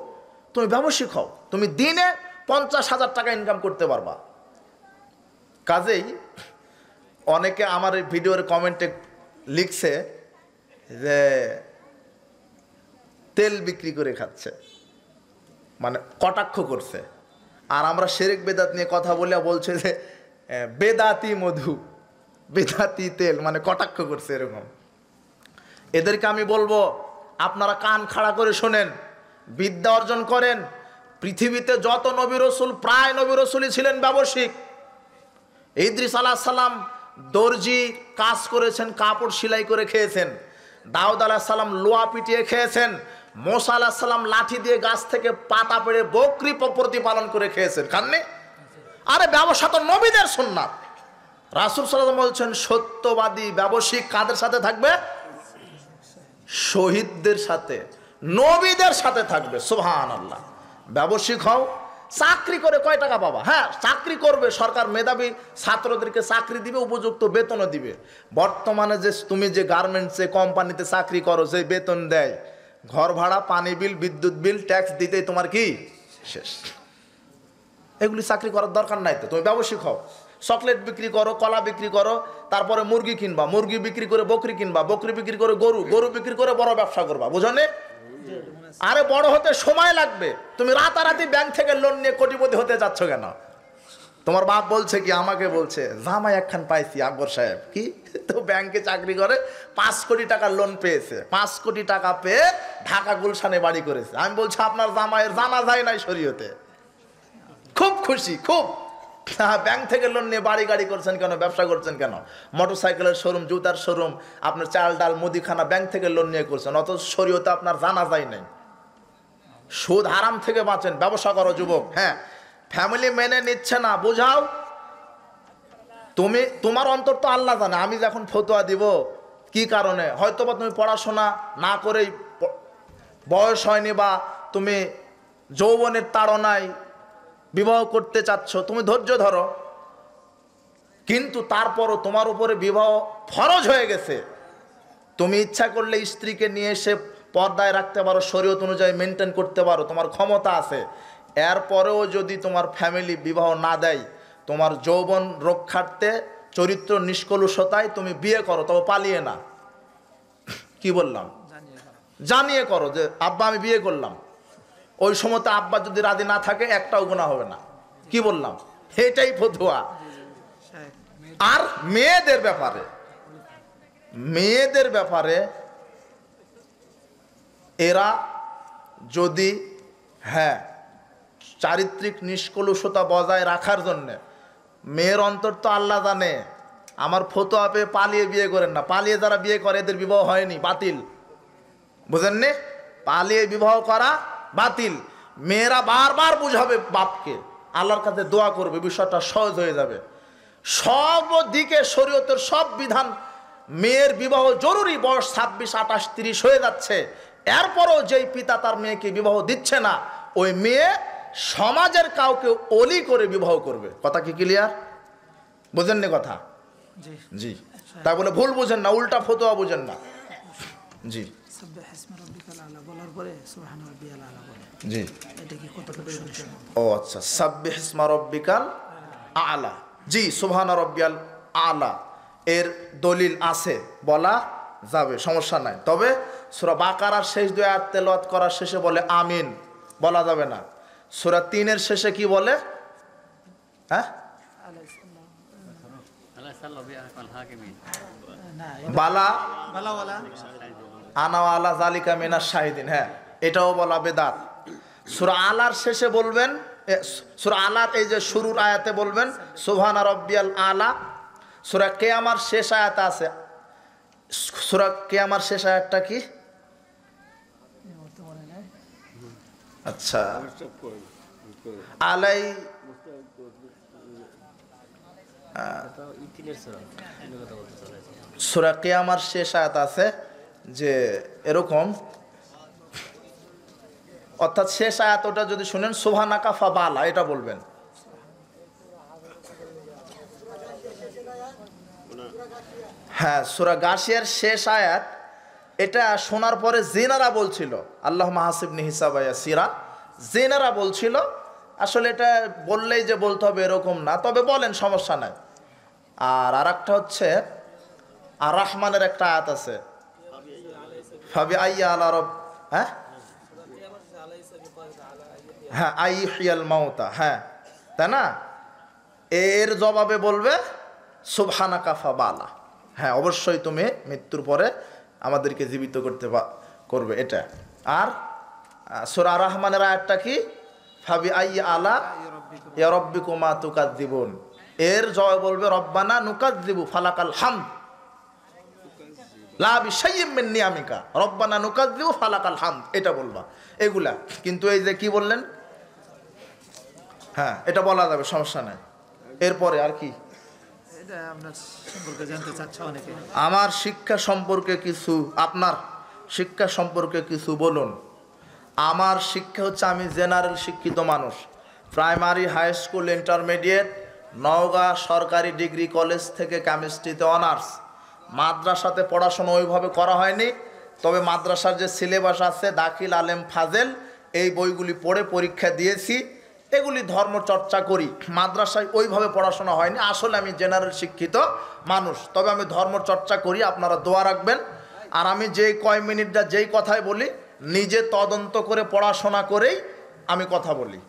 Speaker 1: তুমি ব্যবসায়িক হও, তুমি দিনে 50,000 টাকা ইনকাম করতে পারবা। কাজেই অনেকে আমার এই ভিডিওর কমেন্টে লিখছে যে তেল বিক্রি করে খাচ্ছে, মানে কটাক্ষ করছে। আর আমরা শিরক বেদাত নিয়ে কথা বলে বলছে যে বেদাতি মধু, বেদাতি তেল, মানে কটাক্ষ করছে এরকম। এদেরকে আমি বলবো আপনারা কান খাড়া করে শোনেন, বিদ্যা অর্জন করেন। পৃথিবীতে যত নবী রসুল, প্রায় নবী রসুলই ছিলেন ব্যবসায়িক। ইদ্রিস আলাইহিস সালাম দর্জি কাজ করেছেন, কাপড় সেলাই করে খেয়েছেন। দাউদ আলাইহিস সালাম লোহা পিটিয়ে খেয়েছেন। মুসা আলাইহিস সালাম লাঠি দিয়ে গাছ থেকে পাতা পেড়ে বকরি প্রতিপালন করে খেয়েছেন, খাননি? আরে ব্যবসা তো নবীদের সুন্নাত। রাসূল সাল্লাল্লাহু আলাইহি ওয়াসাল্লাম বলছেন সত্যবাদী ব্যবসায়িক কাদের সাথে থাকবে? শহীদদের সাথে, নবীদের সাথে থাকবে। সুবহানাল্লাহ। ব্যবসায়িক হও। চাকরি করে কয় টাকা পাবা? হ্যাঁ, চাকরি করবে, সরকার মেধাবী ছাত্রদেরকে চাকরি দিবে, উপযুক্ত বেতনও দিবে। বর্তমানে যে তুমি যে গার্মেন্টসে, কোম্পানিতে চাকরি করো, যে বেতন দেয়, ঘর ভাড়া, পানি বিল, বিদ্যুৎ বিল, ট্যাক্স দিতেই তোমার কি শেষ। এগুলি চাকরি করার দরকার নাই তো। তুমি ব্যবসায়িক হও, চকলেট বিক্রি করো, কলা বিক্রি করো, তারপরে মুরগি কিনবা, মুরগি বিক্রি করে বকরি কিনবা, বকরি বিক্রি করে গরু, গরু বিক্রি করে বড় ব্যবসা করবা, বুঝলে? আরে বড় হতে সময় লাগবে। তুমি রাতারাতি ব্যাংক থেকে লোন নিয়ে কোটিপতি হতে যাচ্ছ কেন? তোমার বাপ বলছে কি, আমাকে বলছে জামাই একখান পাইছি আকবর সাহেব, কি তো ব্যাংকে চাকরি করে 5 কোটি টাকা লোন পেয়েছে। 5 কোটি টাকা পেয়ে ঢাকা গুলশানে বাড়ি করেছে। আমি বলছি আপনার জামাইয়ের জানা যায় নাই শরীয়তে। খুব খুশি, খুব। ব্যাংক থেকে লোন নিয়ে বাড়ি গাড়ি করছেন কেন, ব্যবসা করছেন কেন? মোটরসাইকেলের শোরুম, জুতার শোরুম, আপনার চাল ডাল মুদিখানা ব্যাংক থেকে লোন নিয়ে করছেন, অথচ শরীয়তে আপনার জানা যায় নাই। সুদ হারাম থেকে বাঁচেন, ব্যবসা করো যুবক। হ্যাঁ, ফ্যামিলি মেনে নিচ্ছে না, বুঝাও। তোমার অন্তর তো আল্লাহ জানে। আমি যখন ফতোয়া দিব কি কারণে, হয়তো বা তুমি পড়াশোনা না করেই বয়স হয়নি, বা তুমি যৌবনের তাড়নায় বিবাহ করতে চাচ্ছ, তুমি ধৈর্য ধরো। কিন্তু তারপরও তোমার উপরে বিবাহ ফরজ হয়ে গেছে। তুমি ইচ্ছা করলে স্ত্রীকে নিয়ে এসে পর্দায় রাখতে পারো, শরীয়ত অনুযায়ী মেনটেন করতে পারো, তোমার ক্ষমতা আছে। এরপরেও যদি তোমার ফ্যামিলি বিবাহ না দেয়, তোমার যৌবন রক্ষার্থে, চরিত্র নিষ্কলুষতায় তুমি বিয়ে করো, তবে পালিয়ে না। কি বললাম? জানিয়ে করো যে আব্বা আমি বিয়ে করলাম। ওই সময়তে আব্বা যদি রাজি না থাকে একটাও গুনাহ হবে না। কি বললাম? এটাই ফতোয়া। আর মেয়েদের ব্যাপারে এরা যদি চারিত্রিক নিষ্কলুষতা বজায় রাখার জন্যে। মেয়ের অন্তর তো আল্লাহ জানে। আমার ফতোয়া পেয়ে পালিয়ে বিয়ে করেন না। পালিয়ে যারা বিয়ে করে এদের বিবাহ হয়নি, বাতিল। বুঝেননি? পালিয়ে বিবাহ করা বাতিল। মেয়েরা বারবার বুঝাবে বাপকে, আল্লাহর কাছে দোয়া করবে, বিষয়টা সহজ হয়ে যাবে। সব দিকে শরীয়তের সব বিধান, মেয়ের বিবাহ জরুরি। বয়স 26, 28, 30 হয়ে যাচ্ছে, এরপরও যেই পিতা তার মেয়েকে বিবাহ দিচ্ছে না, ওই মেয়ে সমাজের কাউকে অলি করে বিবাহ করবে। কথা কি ক্লিয়ার? বুঝেননি কথা?
Speaker 3: জি
Speaker 1: জি। তাই বলে ভুল বুঝেন না, উল্টা ফতোয়া বুঝেন না। জি
Speaker 3: সাব্বিহ ইসমা রাব্বিকাল আলা বলার পরে সুবহান রাব্বিয়াল আলা বলে,
Speaker 1: জি।
Speaker 3: এটা কি কতটুকু শুনছেন?
Speaker 1: ও আচ্ছা, সাব্বিহ ইসমা রাব্বিকাল আলা। জি, সুবহান রাব্বিয়াল আলা এর দলিল আছে, বলা যাবে, সমস্যা নাই। তবে সূরা বাকারার শেষ 2 আয়াত তেলাওয়াত করার শেষে বলে আমিন, বলা যাবে না। সূরা 3-এর শেষে কি বলে? হ্যাঁ,
Speaker 3: না
Speaker 1: বালা
Speaker 3: ভালো বলা
Speaker 1: আনা আলা জালিকা মিনাশ শাহিদিন। হ্যাঁ, এটাও বলা বেদাত। সূরা আলার শেষে বলবেন, সূরা আলার এই যে শুরুর আয়াতে বলবেন সুবহানা রাব্বিয়াল আলা। সূরা কিয়ামার শেষ আয়াতে আছে, সূরা কিয়ামার শেষ আয়াতটা কি? আচ্ছা, আলাই সূরা কিয়ামার শেষ আয়াত আছে যে এরকম, অর্থাৎ শেষ আয়াত ওটা যদি শুনেন সুবহানাকা ফাবালা, এটা বলবেন। হ্যাঁ, সূরা গাশিয়ার শেষ আয়াত, এটা শোনার পরে জিনারা বলছিল আল্লাহ মাহাসিবনি হিসাবা ইয়াসিরা, জিনারা বলছিল। আসলে এটা বললেই যে বলতে হবে এরকম না, তবে বলেন, সমস্যা নাই। আর আরেকটা হচ্ছে আর রহমানের একটা আয়াত আছে, ফাবি আইয়া আলা রব, হ্যাঁ হ্যাঁ, আইহিয়াল মাউতা, হ্যাঁ, তাই না? এর জবাবে বলবে সুবহানাকা ফাবালা। হ্যাঁ, অবশ্যই তুমি মৃত্যুর পরে আমাদেরকে জীবিত করবে, এটা। আর সূরা রহমানের আয়াতটা কি? ফাবি আইয়া আলা ইয়া রাব্বিকুমা তুকাজ্জিবুন। এর জবাব বলবে রব্বানা নুকাজ্জিবু ফালাকাল হামদ লা বিশাইয়্যিম মিন নিয়ামিকা, রব্বানা নুকাজ্জিবু ফালাকাল হামদ, এটা বলবা। এগুলা কিন্তু এই যে কি বললেন, হ্যাঁ, এটা বলা যাবে, সমস্যা নাই। এরপরে আর কি?
Speaker 3: এটা আপনার সম্পর্কে জানতে চাচ্ছে অনেকে।
Speaker 1: আমার শিক্ষা সম্পর্কে কিছু, আপনার শিক্ষা সম্পর্কে কিছু বলুন। আমার শিক্ষা হচ্ছে, আমি জেনারেল শিক্ষিত মানুষ। Primary, high school, intermediate, Naogaon সরকারি ডিগ্রি কলেজ থেকে কেমিস্ট্রিতে অনার্স। মাদ্রাসাতে পড়াশোনা ওইভাবে করা হয়নি, তবে মাদ্রাসার যে সিলেবাস আছে দাখিল, আলেম, ফাজেল, এই বইগুলি পড়ে পরীক্ষা দিয়েছি। এগুলি ধর্ম চর্চা করি। মাদ্রাসায় ওইভাবে পড়াশোনা হয়নি। আসলে আমি জেনারেল শিক্ষিত মানুষ, তবে আমি ধর্ম চর্চা করি। আপনারা দোয়া রাখবেন। আর আমি যেই কয় মিনিটটা যেই কথাই বলি, নিজে তদন্ত করে পড়াশোনা করেই আমি কথা বলি।